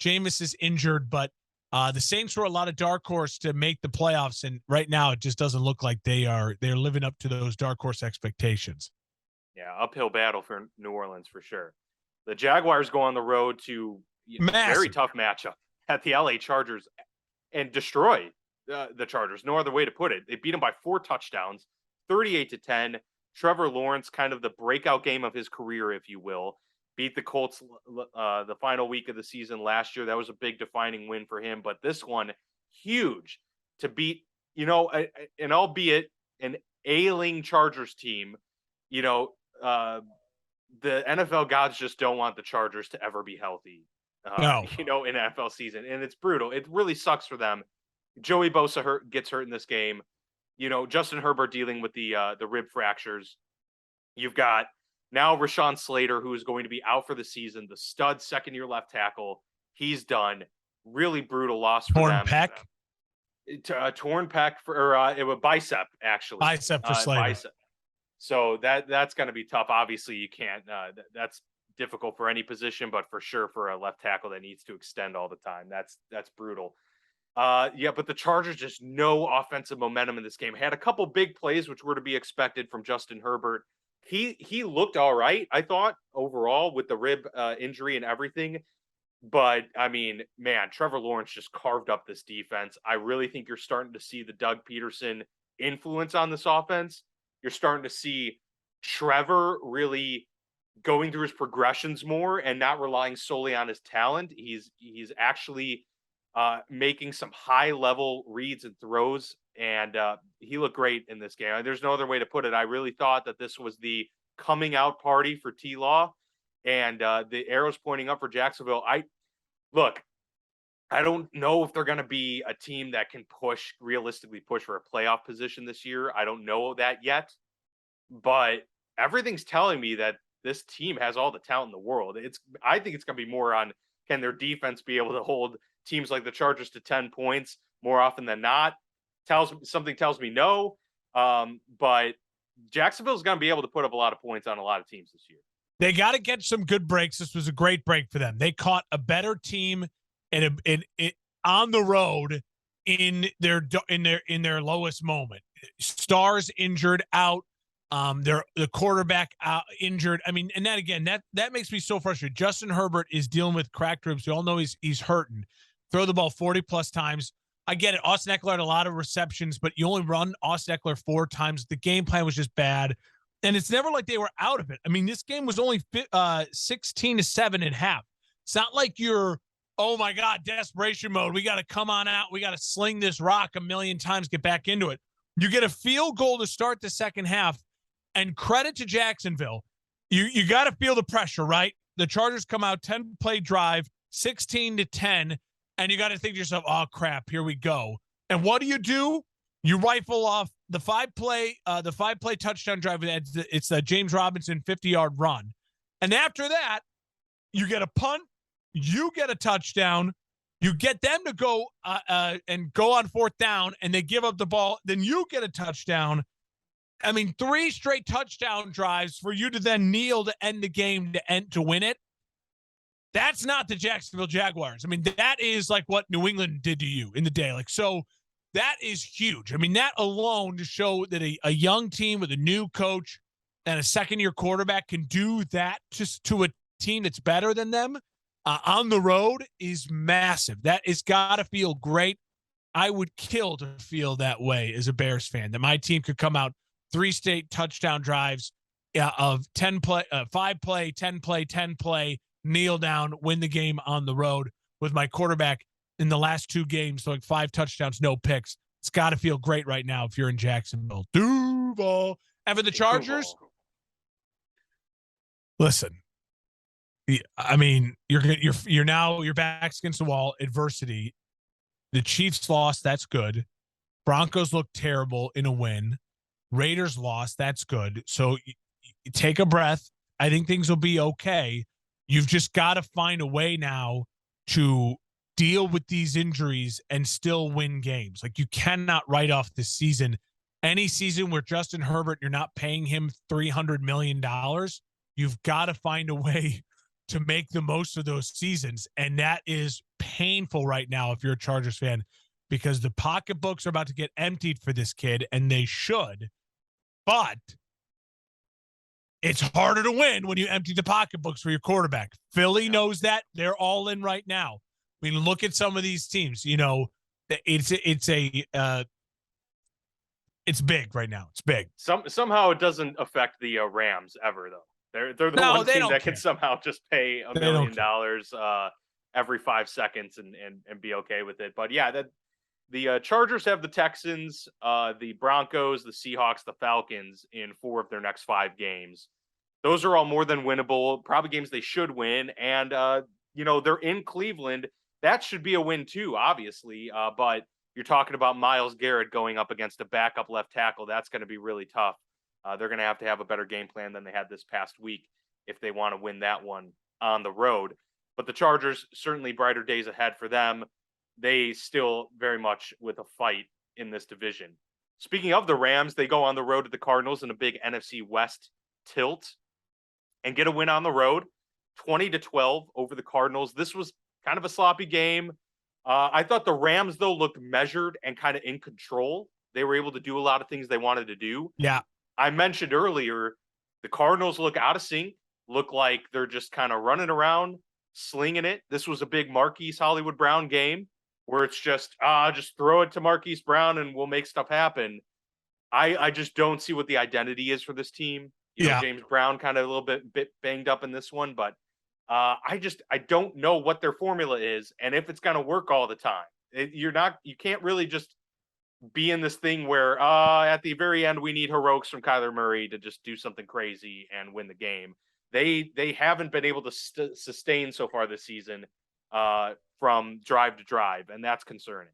Jameis is injured, but the Saints were a lot of dark horse to make the playoffs, and right now it just doesn't look like they're living up to those dark horse expectations. Yeah, uphill battle for New Orleans for sure. The Jaguars go on the road to very tough matchup at the LA Chargers and destroy the Chargers. No other way to put it. They beat them by 4 touchdowns, 38-10. Trevor Lawrence, kind of the breakout game of his career, if you will, beat the Colts the final week of the season last year. That was a big defining win for him. But this one, huge to beat, and albeit an ailing Chargers team, the NFL gods just don't want the Chargers to ever be healthy, in NFL season. And it's brutal. It really sucks for them. Joey Bosa gets hurt in this game. Justin Herbert dealing with the rib fractures. You've got, Now Rashawn Slater, who is going to be out for the season, the stud second-year left tackle, he's done. Really brutal loss for Torn them. pec, Torn pec or it was bicep actually. bicep for Slater. Bicep. So that's going to be tough. Obviously, you can't. That's difficult for any position, but for sure for a left tackle that needs to extend all the time, that's brutal. Yeah, but the Chargers just no offensive momentum in this game. Had a couple big plays which were to be expected from Justin Herbert. He looked all right, I thought, overall with the rib injury and everything. But I mean, man, Trevor Lawrence just carved up this defense. I really think you're starting to see the Doug Peterson influence on this offense. You're starting to see Trevor really going through his progressions more and not relying solely on his talent. He's actually making some high level reads and throws, and he looked great in this game. There's no other way to put it. I really thought that this was the coming out party for T Law, and the arrows pointing up for Jacksonville. I don't know if they're going to be a team that can realistically push for a playoff position this year. I don't know that yet, but everything's telling me that this team has all the talent in the world. I think it's going to be more on, can their defense be able to hold teams like the Chargers to 10 points more often than not? Something tells me no. But Jacksonville's going to be able to put up a lot of points on a lot of teams this year. They got to get some good breaks. This was a great break for them. They caught a better team on the road in their lowest moment. Stars injured out. The quarterback injured. I mean, and that again, that makes me so frustrated. Justin Herbert is dealing with cracked ribs. We all know he's hurting. Throw the ball 40 plus times. I get it. Austin Eckler had a lot of receptions, but you only run Austin Eckler 4 times. The game plan was just bad. And it's never like they were out of it. I mean, this game was only 16-7 at half. It's not like you're, oh my God, desperation mode. We got to come on out. We got to sling this rock a million times, get back into it. You get a field goal to start the second half, and credit to Jacksonville. You got to feel the pressure, right? The Chargers come out 10-play drive, 16-10, and you got to think to yourself, oh crap, here we go. And what do? You rifle off the five-play touchdown drive. It's the James Robinson 50-yard run. And after that, you get a punt, you get a touchdown, you get them to go and go on fourth down, and they give up the ball, then you get a touchdown. I mean, 3 straight touchdown drives for you to then kneel to end the game to win it. That's not the Jacksonville Jaguars. I mean, that is like what New England did to you in the day. Like, so that is huge. I mean, that alone to show that a young team with a new coach and a second-year quarterback can do that just to a team that's better than them on the road is massive. That has got to feel great. I would kill to feel that way as a Bears fan, that my team could come out 3 straight touchdown drives of 5-play, 10-play, 10-play, kneel down, win the game on the road with my quarterback in the last 2 games, throwing 5 touchdowns, no picks. It's got to feel great right now if you're in Jacksonville. Duval. And for the Chargers, listen, I mean, you're now your back's against the wall. Adversity. The Chiefs lost. That's good. Broncos look terrible in a win. Raiders lost. That's good. So you take a breath. I think things will be okay. You've just got to find a way now to deal with these injuries and still win games. Like, you cannot write off this season. Any season where Justin Herbert, you're not paying him $300 million, you've got to find a way to make the most of those seasons. And that is painful right now if you're a Chargers fan, because the pocketbooks are about to get emptied for this kid, and they should. But it's harder to win when you empty the pocketbooks for your quarterback. Philly knows that. They're all in right now. I mean, look at some of these teams. You know, it's big right now. It's big. Somehow it doesn't affect the Rams ever, though. They're the one team that can somehow just pay $1 million every 5 seconds and be okay with it. But yeah, the Chargers have the Texans, the Broncos, the Seahawks, the Falcons in 4 of their next 5 games. Those are all more than winnable, probably games they should win. And, they're in Cleveland. That should be a win too, obviously. But you're talking about Myles Garrett going up against a backup left tackle. That's going to be really tough. They're going to have a better game plan than they had this past week if they want to win that one on the road. But the Chargers, certainly brighter days ahead for them. They still very much with a fight in this division. Speaking of the Rams, they go on the road to the Cardinals in a big NFC West tilt and get a win on the road, 20-12 over the Cardinals. This was kind of a sloppy game. I thought the Rams, though, looked measured and kind of in control. They were able to do a lot of things they wanted to do. Yeah. I mentioned earlier, the Cardinals look out of sync, look like they're just kind of running around, slinging it. This was a big Marquise Hollywood Brown game where it's just throw it to Marquise Brown and we'll make stuff happen. I just don't see what the identity is for this team. You know, James Brown kind of a little bit banged up in this one, but I don't know what their formula is and if it's going to work all the time. You can't really just be in this thing where at the very end we need heroics from Kyler Murray to just do something crazy and win the game. They haven't been able to sustain so far this season from drive to drive, and that's concerning.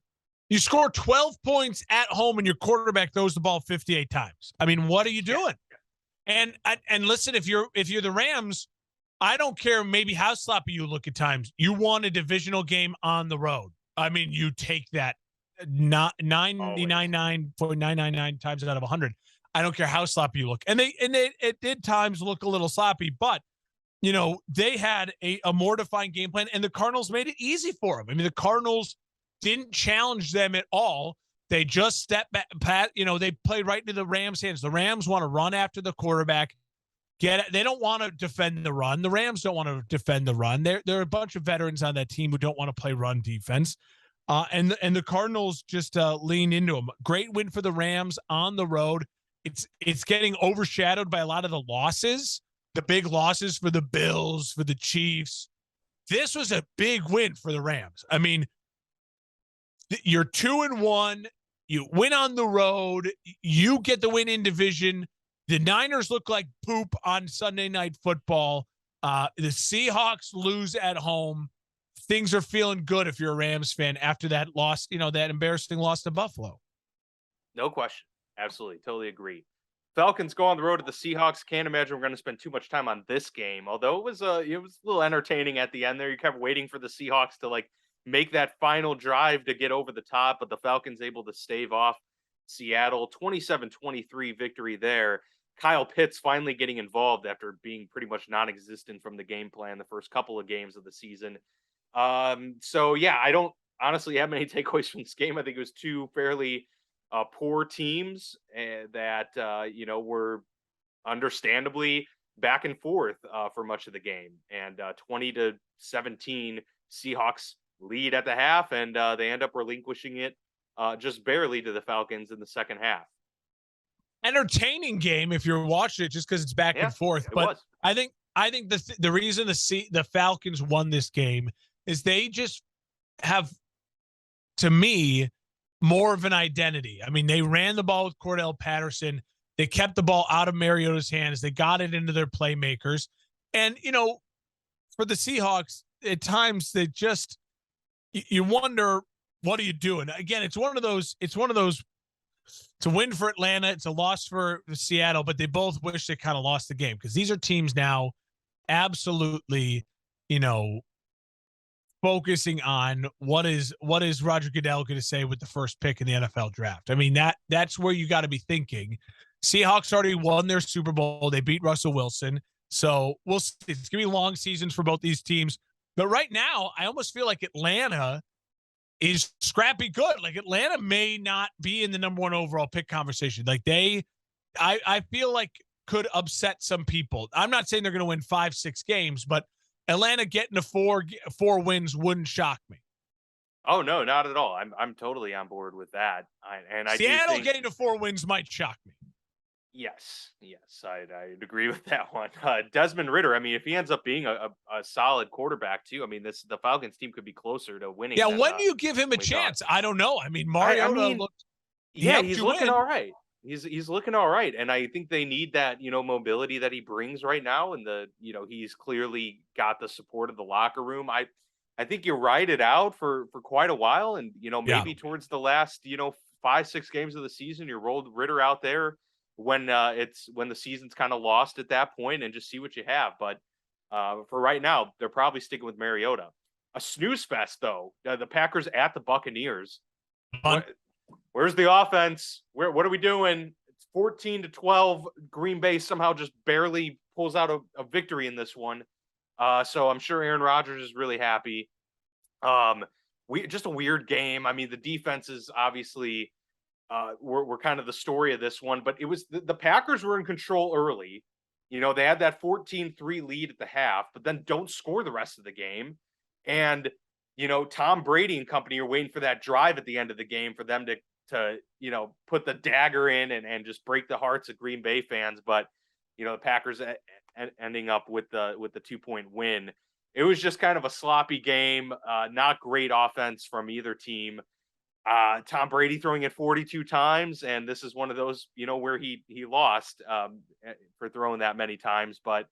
You score 12 points at home and your quarterback throws the ball 58 times. I mean, what are you doing? Yeah. And listen, if you're the Rams, I don't care maybe how sloppy you look at times. You won a divisional game on the road. I mean, you take that 99.999 times out of 100. I don't care how sloppy you look. And it did times look a little sloppy, but you know, they had a more defined game plan and the Cardinals made it easy for them. I mean, the Cardinals didn't challenge them at all. They just stepped back, they played right into the Rams' hands. The Rams want to run after the quarterback. They don't want to defend the run. The Rams don't want to defend the run. There are a bunch of veterans on that team who don't want to play run defense. And the Cardinals just lean into them. Great win for the Rams on the road. It's getting overshadowed by a lot of the losses, the big losses for the Bills, for the Chiefs. This was a big win for the Rams. I mean, you're 2-1. You win on the road. You get the win in division. The Niners look like poop on Sunday Night Football. The Seahawks lose at home. Things are feeling good if you're a Rams fan after that loss, that embarrassing loss to Buffalo. No question. Absolutely. Totally agree. Falcons go on the road to the Seahawks. Can't imagine we're going to spend too much time on this game, although it was a little entertaining at the end there. You kept waiting for the Seahawks to make that final drive to get over the top, but the Falcons able to stave off Seattle. 27-23 victory there. Kyle Pitts finally getting involved after being pretty much non-existent from the game plan the first couple of games of the season. So yeah, I don't honestly have many takeaways from this game. I think it was two fairly poor teams that were understandably back and forth for much of the game. And 20-17 Seahawks lead at the half, and they end up relinquishing it just barely to the Falcons in the second half. Entertaining game if you're watching it just because it's back and forth. But I think the reason the Falcons won this game is they just have, to me, more of an identity. I mean, they ran the ball with Cordell Patterson. They kept the ball out of Mariota's hands. They got it into their playmakers. And, for the Seahawks, at times they just, you wonder, what are you doing? Again, it's one of those, it's a win for Atlanta. It's a loss for Seattle, but they both wish they kind of lost the game because these are teams now absolutely, focusing on what is Roger Goodell going to say with the first pick in the NFL draft. I mean, that's where you got to be thinking. Seahawks already won their Super Bowl. They beat Russell Wilson. So we'll see. It's going to be long seasons for both these teams. But right now, I almost feel like Atlanta is scrappy good. Like Atlanta may not be in the number one overall pick conversation. Like I feel like could upset some people. I'm not saying they're going to win 5-6 games, but Atlanta getting to four wins wouldn't shock me. Oh no, not at all. I'm totally on board with that. Seattle getting to 4 wins might shock me. Yes, I'd agree with that one. Desmond Ridder. I mean, if he ends up being a solid quarterback too, I mean, the Falcons team could be closer to winning. Yeah, when do you give him a chance? I don't know. I mean, Mariota looked. Yeah, he's looking all right. He's looking all right, and I think they need that mobility that he brings right now, and he's clearly got the support of the locker room. I think you ride it out for quite a while, and maybe towards the last 5-6 games of the season, you rolled Ridder out there when the season's kind of lost at that point, and just see what you have. But for right now, they're probably sticking with Mariota. A snooze fest though. The Packers at the Buccaneers. Fun. Where's the offense? What are we doing? It's 14-12. Green Bay somehow just barely pulls out a victory in this one. So I'm sure Aaron Rodgers is really happy. We just a weird game. I mean, the defenses obviously were kind of the story of this one, but it was the Packers were in control early. You know, they had that 14-3 lead at the half, but then don't score the rest of the game. And, you know, Tom Brady and company are waiting for that drive at the end of the game for them to put the dagger in and just break the hearts of Green Bay fans. But, you know, the Packers ending up with the 2-point win. It was just kind of a sloppy game, not great offense from either team. Tom Brady throwing it 42 times, and this is one of those, where he lost for throwing that many times. But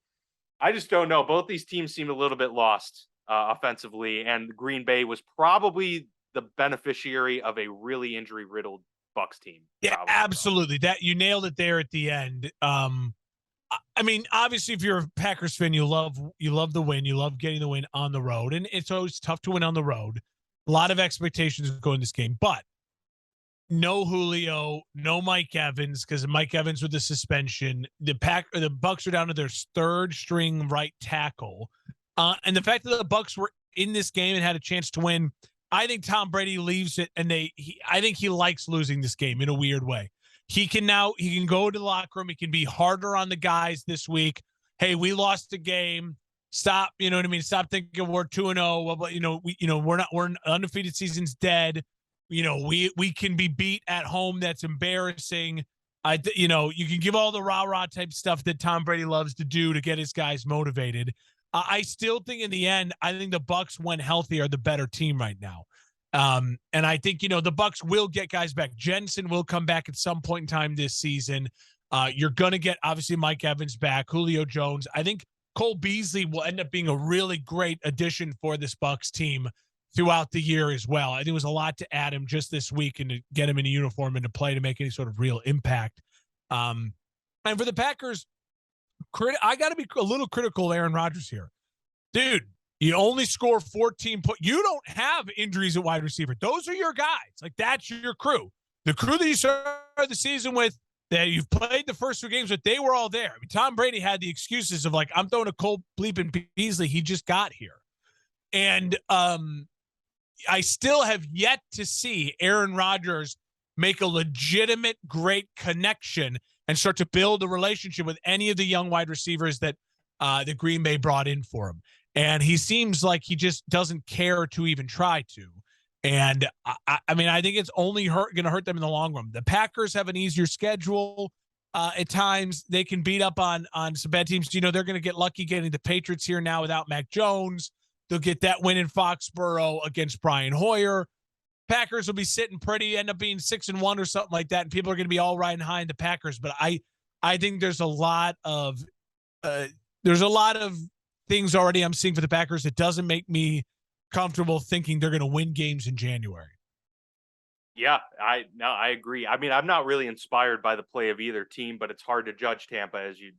I just don't know. Both these teams seemed a little bit lost offensively, and Green Bay was probably the beneficiary of a really injury riddled Bucks team. Yeah, Probably. absolutely. That you nailed it there at the end. I mean, obviously, if you're a Packers fan, you love the win. You love getting the win on the road, and it's always tough to win on the road. A lot of expectations go in this game, but no Julio, no Mike Evans, because Mike Evans with the suspension. The Bucks are down to their third string right tackle, and the fact that the Bucks were in this game and had a chance to win, I think Tom Brady leaves it, and I think he likes losing this game in a weird way. He can go to the locker room. He can be harder on the guys this week. Hey, we lost the game. Stop. You know what I mean? Stop thinking we're 2-0. Well, we're undefeated season's dead. We can be beat at home. That's embarrassing. You can give all the rah-rah type stuff that Tom Brady loves to do to get his guys motivated. I still think in the end, I think the Bucks, when healthy, are the better team right now. And I think, the Bucks will get guys back. Jensen will come back at some point in time this season. You're going to get, obviously, Mike Evans back, Julio Jones. I think Cole Beasley will end up being a really great addition for this Bucks team throughout the year as well. I think it was a lot to add him just this week and to get him in a uniform and to play to make any sort of real impact. And for the Packers, I got to be a little critical of Aaron Rodgers here. Dude, you only score 14 points. You don't have injuries at wide receiver. Those are your guys. Like, that's your crew. The crew that you started the season with, that you've played the first 2 games with, they were all there. I mean, Tom Brady had the excuses of, like, I'm throwing a Cole bleeping Beasley. He just got here. And I still have yet to see Aaron Rodgers make a legitimate great connection and start to build a relationship with any of the young wide receivers that the Green Bay brought in for him. And he seems like he just doesn't care to even try to. And I mean, I think it's only going to hurt them in the long run. The Packers have an easier schedule. At times they can beat up on some bad teams. They're going to get lucky getting the Patriots here now without Mac Jones. They'll get that win in Foxborough against Brian Hoyer. Packers will be sitting pretty, end up being 6-1 or something like that. And people are going to be all riding high in the Packers. But I think there's a lot of things already I'm seeing for the Packers that doesn't make me comfortable thinking they're going to win games in January. Yeah, I agree. I mean, I'm not really inspired by the play of either team, but it's hard to judge Tampa, as you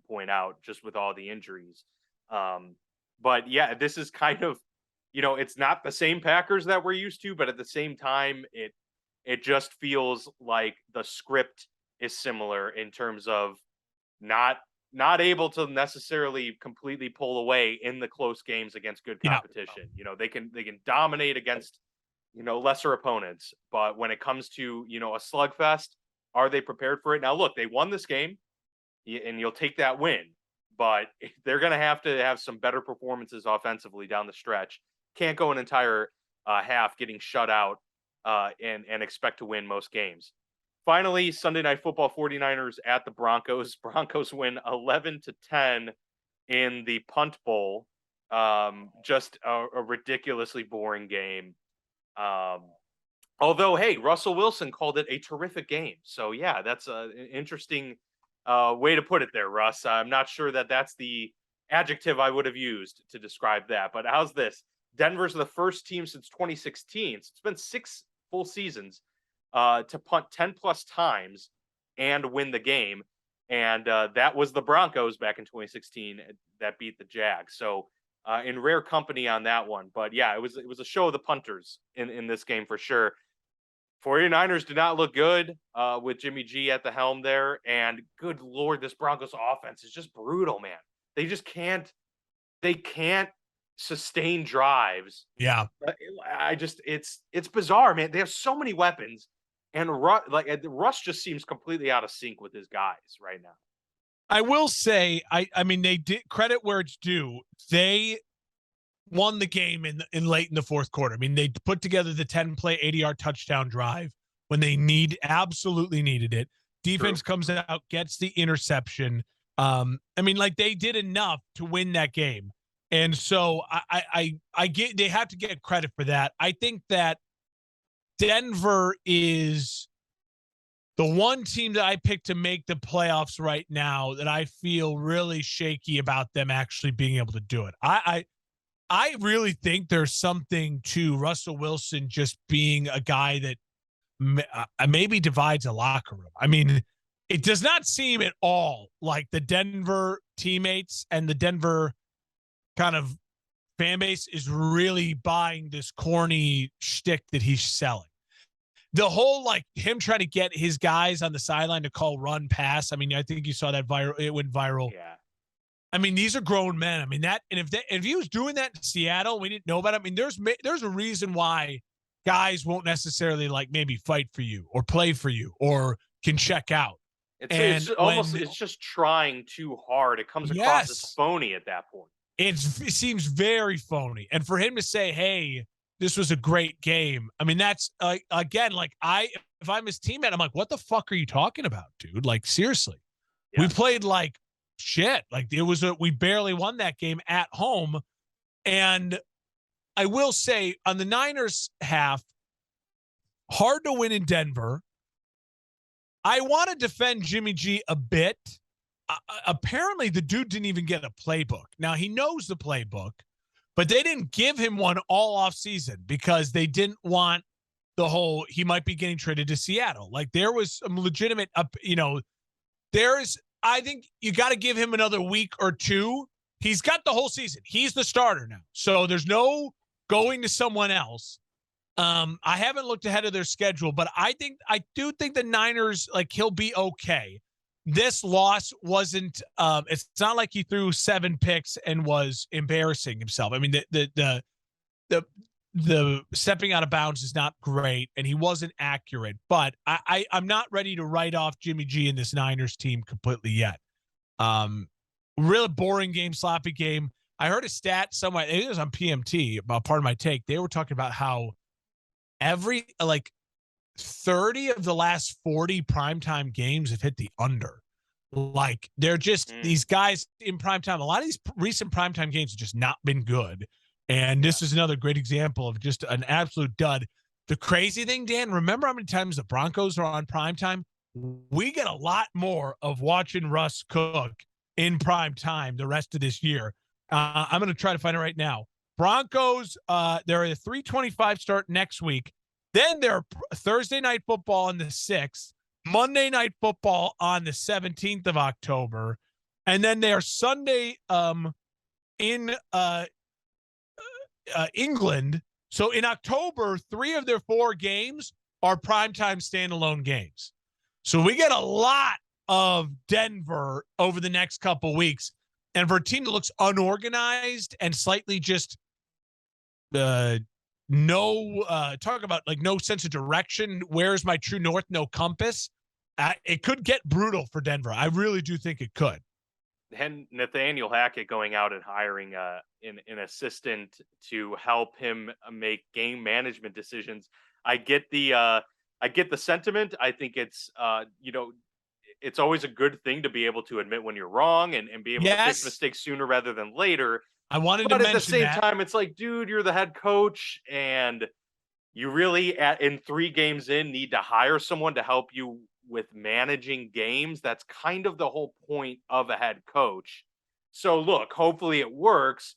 point out, just with all the injuries. But yeah, this is kind of, it's not the same Packers that we're used to, but at the same time, it just feels like the script is similar in terms of not able to necessarily completely pull away in the close games against good competition. Yeah. They can dominate against, lesser opponents, but when it comes to, a slugfest, are they prepared for it? Now, look, they won this game and you'll take that win, but they're going to have some better performances offensively down the stretch. Can't go an entire half getting shut out and expect to win most games. Finally, Sunday Night Football, 49ers at the Broncos. Broncos win 11-10 in the Punt Bowl. Just a ridiculously boring game. Although, hey, Russell Wilson called it a terrific game. So, yeah, that's an interesting way to put it there, Russ. I'm not sure that that's the adjective I would have used to describe that. But how's this? Denver's the first team since 2016. So it's been 6 full seasons to punt 10 plus times and win the game. And that was the Broncos back in 2016 that beat the Jags. So in rare company on that one. But yeah, it was a show of the punters in this game for sure. 49ers did not look good with Jimmy G at the helm there. And good Lord, this Broncos offense is just brutal, man. They just can't sustain drives. Yeah. It's bizarre, man. They have so many weapons, and Russ just seems completely out of sync with his guys right now. I will say, I mean, they did credit where it's due. They won the game in late in the fourth quarter. I mean, they put together the 10-play, 80-yard touchdown drive when they absolutely needed it. Defense comes out, gets the interception. I mean, like, they did enough to win that game. And so I get, they have to get credit for that. I think that Denver is the one team that I picked to make the playoffs right now that I feel really shaky about them actually being able to do it. I really think there's something to Russell Wilson just being a guy that maybe divides a locker room. I mean, it does not seem at all like the Denver teammates and the Denver kind of fan base is really buying this corny shtick that he's selling. The whole, like, him trying to get his guys on the sideline to call run pass. I mean, I think you saw that it went viral. Yeah. I mean, these are grown men. I mean, that, and if he was doing that in Seattle, we didn't know about it. I mean, there's a reason why guys won't necessarily, like, maybe fight for you or play for you or can check out. It's just trying too hard. It comes across as phony at that point. It seems very phony. And for him to say, hey, this was a great game. I mean, that's again, like, if I'm his teammate, I'm like, what the fuck are you talking about, dude? Like, seriously, we played like shit. Like, we barely won that game at home. And I will say, on the Niners half, hard to win in Denver. I want to defend Jimmy G a bit. Apparently, the dude didn't even get a playbook. Now, he knows the playbook, but they didn't give him one all off season because they didn't want the whole, he might be getting traded to Seattle. Like, there was some legitimate, I think you got to give him another week or two. He's got the whole season. He's the starter now. So there's no going to someone else. I haven't looked ahead of their schedule, but I do think the Niners, like, he'll be okay. This loss wasn't, it's not like he threw 7 picks and was embarrassing himself. I mean, the stepping out of bounds is not great, and he wasn't accurate, but I'm not ready to write off Jimmy G and this Niners team completely yet. Really boring game, sloppy game. I heard a stat somewhere, it was on PMT, about part of my take. They were talking about how 30 of the last 40 primetime games have hit the under. Like, they're just these guys in primetime. A lot of these recent primetime games have just not been good. And this is another great example of just an absolute dud. The crazy thing, Dan, remember how many times the Broncos are on primetime? We get a lot more of watching Russ cook in primetime the rest of this year. I'm going to try to find it right now. Broncos, they're at a 3:25 start next week. Then they're Thursday night football on the 6th, Monday night football on the 17th of October, and then they're Sunday in England. So in October, 3 of their 4 games are primetime standalone games. So we get a lot of Denver over the next couple weeks. And for a team that looks unorganized and slightly just talk about, like, no sense of direction. Where's my true north? No compass. It could get brutal for Denver. I really do think it could. And Nathaniel Hackett going out and hiring an assistant to help him make game management decisions. I get the sentiment. I think it's it's always a good thing to be able to admit when you're wrong and be able to fix mistakes sooner rather than later. I wanted but to at the same time, it's like, dude, you're the head coach, and you really, in 3 games in, need to hire someone to help you with managing games. That's kind of the whole point of a head coach. So look, hopefully it works,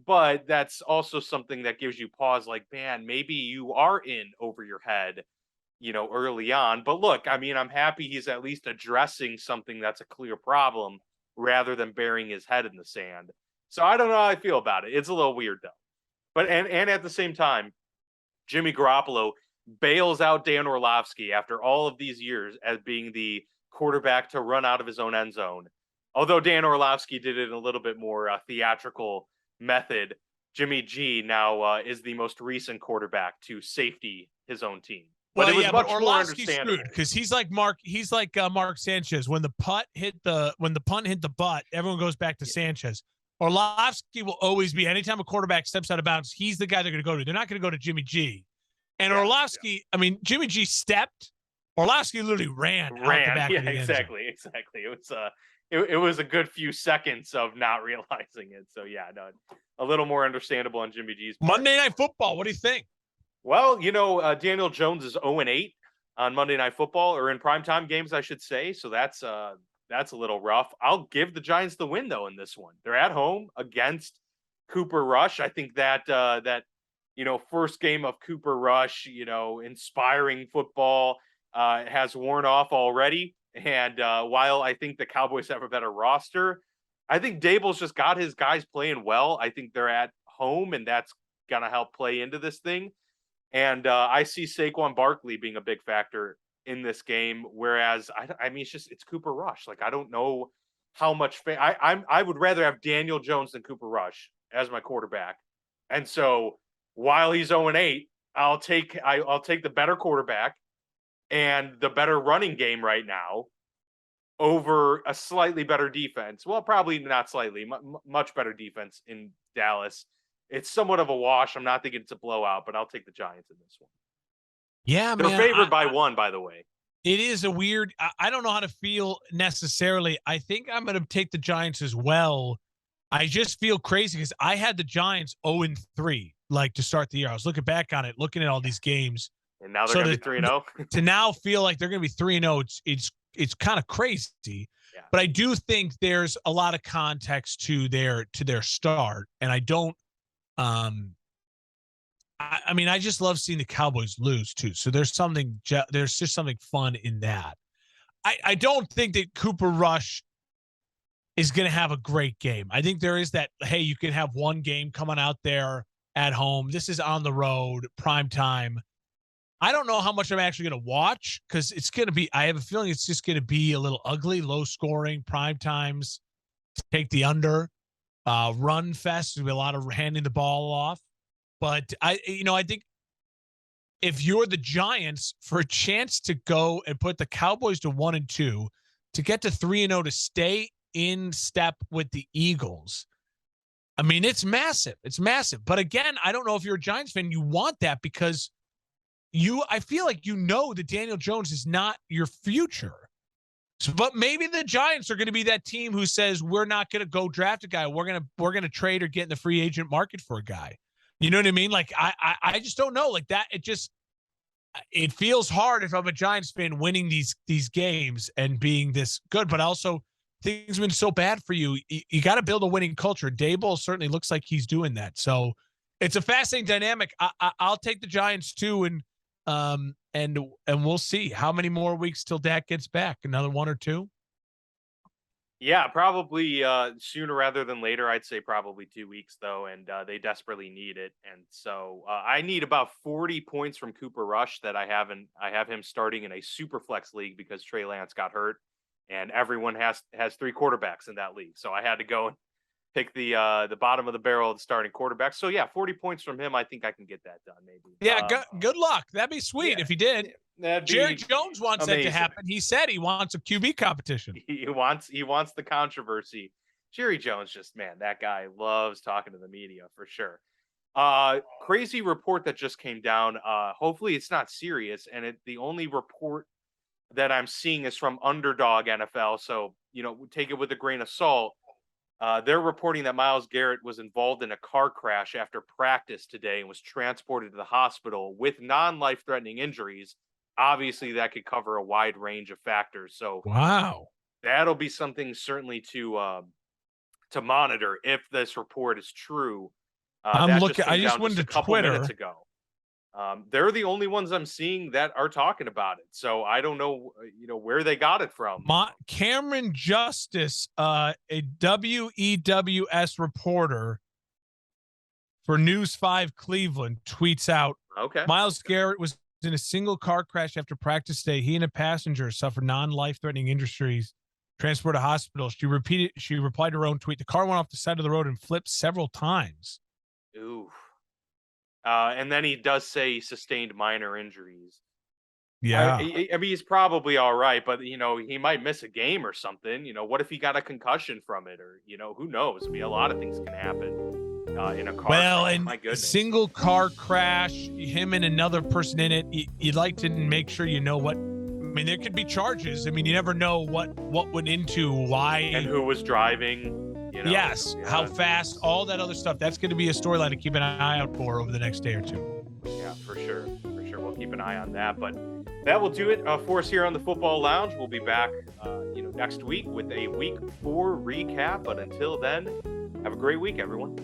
but that's also something that gives you pause. Like, man, maybe you are in over your head early on. But look, I mean, I'm happy he's at least addressing something that's a clear problem rather than burying his head in the sand. So I don't know how I feel about it. It's a little weird though. But and at the same time, Jimmy Garoppolo bails out Dan Orlovsky after all of these years as being the quarterback to run out of his own end zone. Although Dan Orlovsky did it in a little bit more theatrical method, Jimmy G now is the most recent quarterback to safety his own team. But Well, it was yeah, but much more Orlovsky's understandable. screwed because he's like Mark Sanchez. When the punt hit the butt, everyone goes back to Sanchez. Orlovsky will always be, anytime a quarterback steps out of bounds, he's the guy they're going to go to. They're not going to go to Jimmy G. And Orlovsky, I mean, Jimmy G stepped. Orlovsky literally ran out the back of the end zone. Exactly. It was a good few seconds of not realizing it. So yeah, no, a little more understandable on Jimmy G's part. Monday Night Football. What do you think? Well, Daniel Jones is 0-8 on Monday Night Football, or in primetime games, I should say. So that's a little rough. I'll give the Giants the win though in this one. They're at home against Cooper Rush. I think that first game of Cooper Rush, inspiring football has worn off already. And while I think the Cowboys have a better roster, I think Dable's just got his guys playing well. I think they're at home, and that's gonna help play into this thing. And I see Saquon Barkley being a big factor in this game. Whereas I mean, it's Cooper Rush. Like, I don't know how much I would rather have Daniel Jones than Cooper Rush as my quarterback. And so while he's 0-8, I'll take the better quarterback and the better running game right now over a slightly better defense. Well, probably not slightly, much better defense in Dallas. It's somewhat of a wash. I'm not thinking it's a blowout, but I'll take the Giants in this one. Yeah, They're man. favored by one, by the way. It is a weird. I don't know how to feel necessarily. I think I'm going to take the Giants as well. I just feel crazy because I had the Giants 0-3, like, to start the year. I was looking back on it, looking at all these games, and now they're going to be 3-0. To now feel like they're going to be 3-0, it's kind of crazy. Yeah. But I do think there's a lot of context to their start, and I don't. I mean, I just love seeing the Cowboys lose too. So there's just something fun in that. I don't think that Cooper Rush is going to have a great game. I think there is that, hey, you can have one game coming out there at home. This is on the road, prime time. I don't know how much I'm actually going to watch because it's going to be, I have a feeling it's just going to be a little ugly, low scoring, prime times. Take the under. Run fest. There'll be a lot of handing the ball off. But I think if you're the Giants, for a chance to go and put the Cowboys to 1-2, to get to 3-0, to stay in step with the Eagles, I mean, it's massive. It's massive. But again, I don't know if you're a Giants fan, you want that because I feel like that Daniel Jones is not your future. So, but maybe the Giants are going to be that team who says, we're not going to go draft a guy. We're going to trade or get in the free agent market for a guy. You know what I mean? Like, I just don't know. Like that, it feels hard if I'm a Giants fan winning these games and being this good, but also things have been so bad for you. You got to build a winning culture. Dable certainly looks like he's doing that. So it's a fascinating dynamic. I'll take the Giants too, and we'll see how many more weeks till Dak gets back. Another 1 or 2. Yeah, probably sooner rather than later. I'd say probably 2 weeks though, and they desperately need it. And so I need about 40 points from Cooper Rush that I have him starting in a super flex league because Trey Lance got hurt, and everyone has 3 quarterbacks in that league. So I had to go and pick the bottom of the barrel of the starting quarterback. So yeah, 40 points from him. I think I can get that done. Maybe. Yeah. Good luck. That'd be sweet if he did. Jerry Jones wants that to happen. He said he wants a QB competition. He wants the controversy. Jerry Jones, just, man, that guy loves talking to the media for sure. Crazy report that just came down. Hopefully it's not serious. And the only report that I'm seeing is from Underdog NFL. So, take it with a grain of salt. They're reporting that Myles Garrett was involved in a car crash after practice today and was transported to the hospital with non-life-threatening injuries. Obviously, that could cover a wide range of factors. So, wow, that'll be something certainly to monitor if this report is true. I'm looking. I just went to Twitter. Minutes ago. They're the only ones I'm seeing that are talking about it. So I don't know, where they got it from. Cameron Justice, a WEWS reporter for News 5 Cleveland, tweets out, Okay. Myles Garrett was in a single car crash after practice day. He and a passenger suffered non-life-threatening injuries. Transported to hospital. She replied to her own tweet. The car went off the side of the road and flipped several times. Ooh. And then he does say he sustained minor injuries. Yeah. I mean, he's probably all right, but he might miss a game or something. What if he got a concussion from it, or who knows? I mean, a lot of things can happen in a car. Well, crash. and My goodness. single car crash, him and another person in it. You'd like to make sure you know what. I mean, there could be charges. I mean, you never know what went into why and who was driving. Yes, how fast, all that other stuff. That's going to be a storyline to keep an eye out for over the next day or two. Yeah, for sure. We'll keep an eye on that. But that will do it for us here on the Football Lounge. We'll be back, next week with a Week 4 recap. But until then, have a great week, everyone.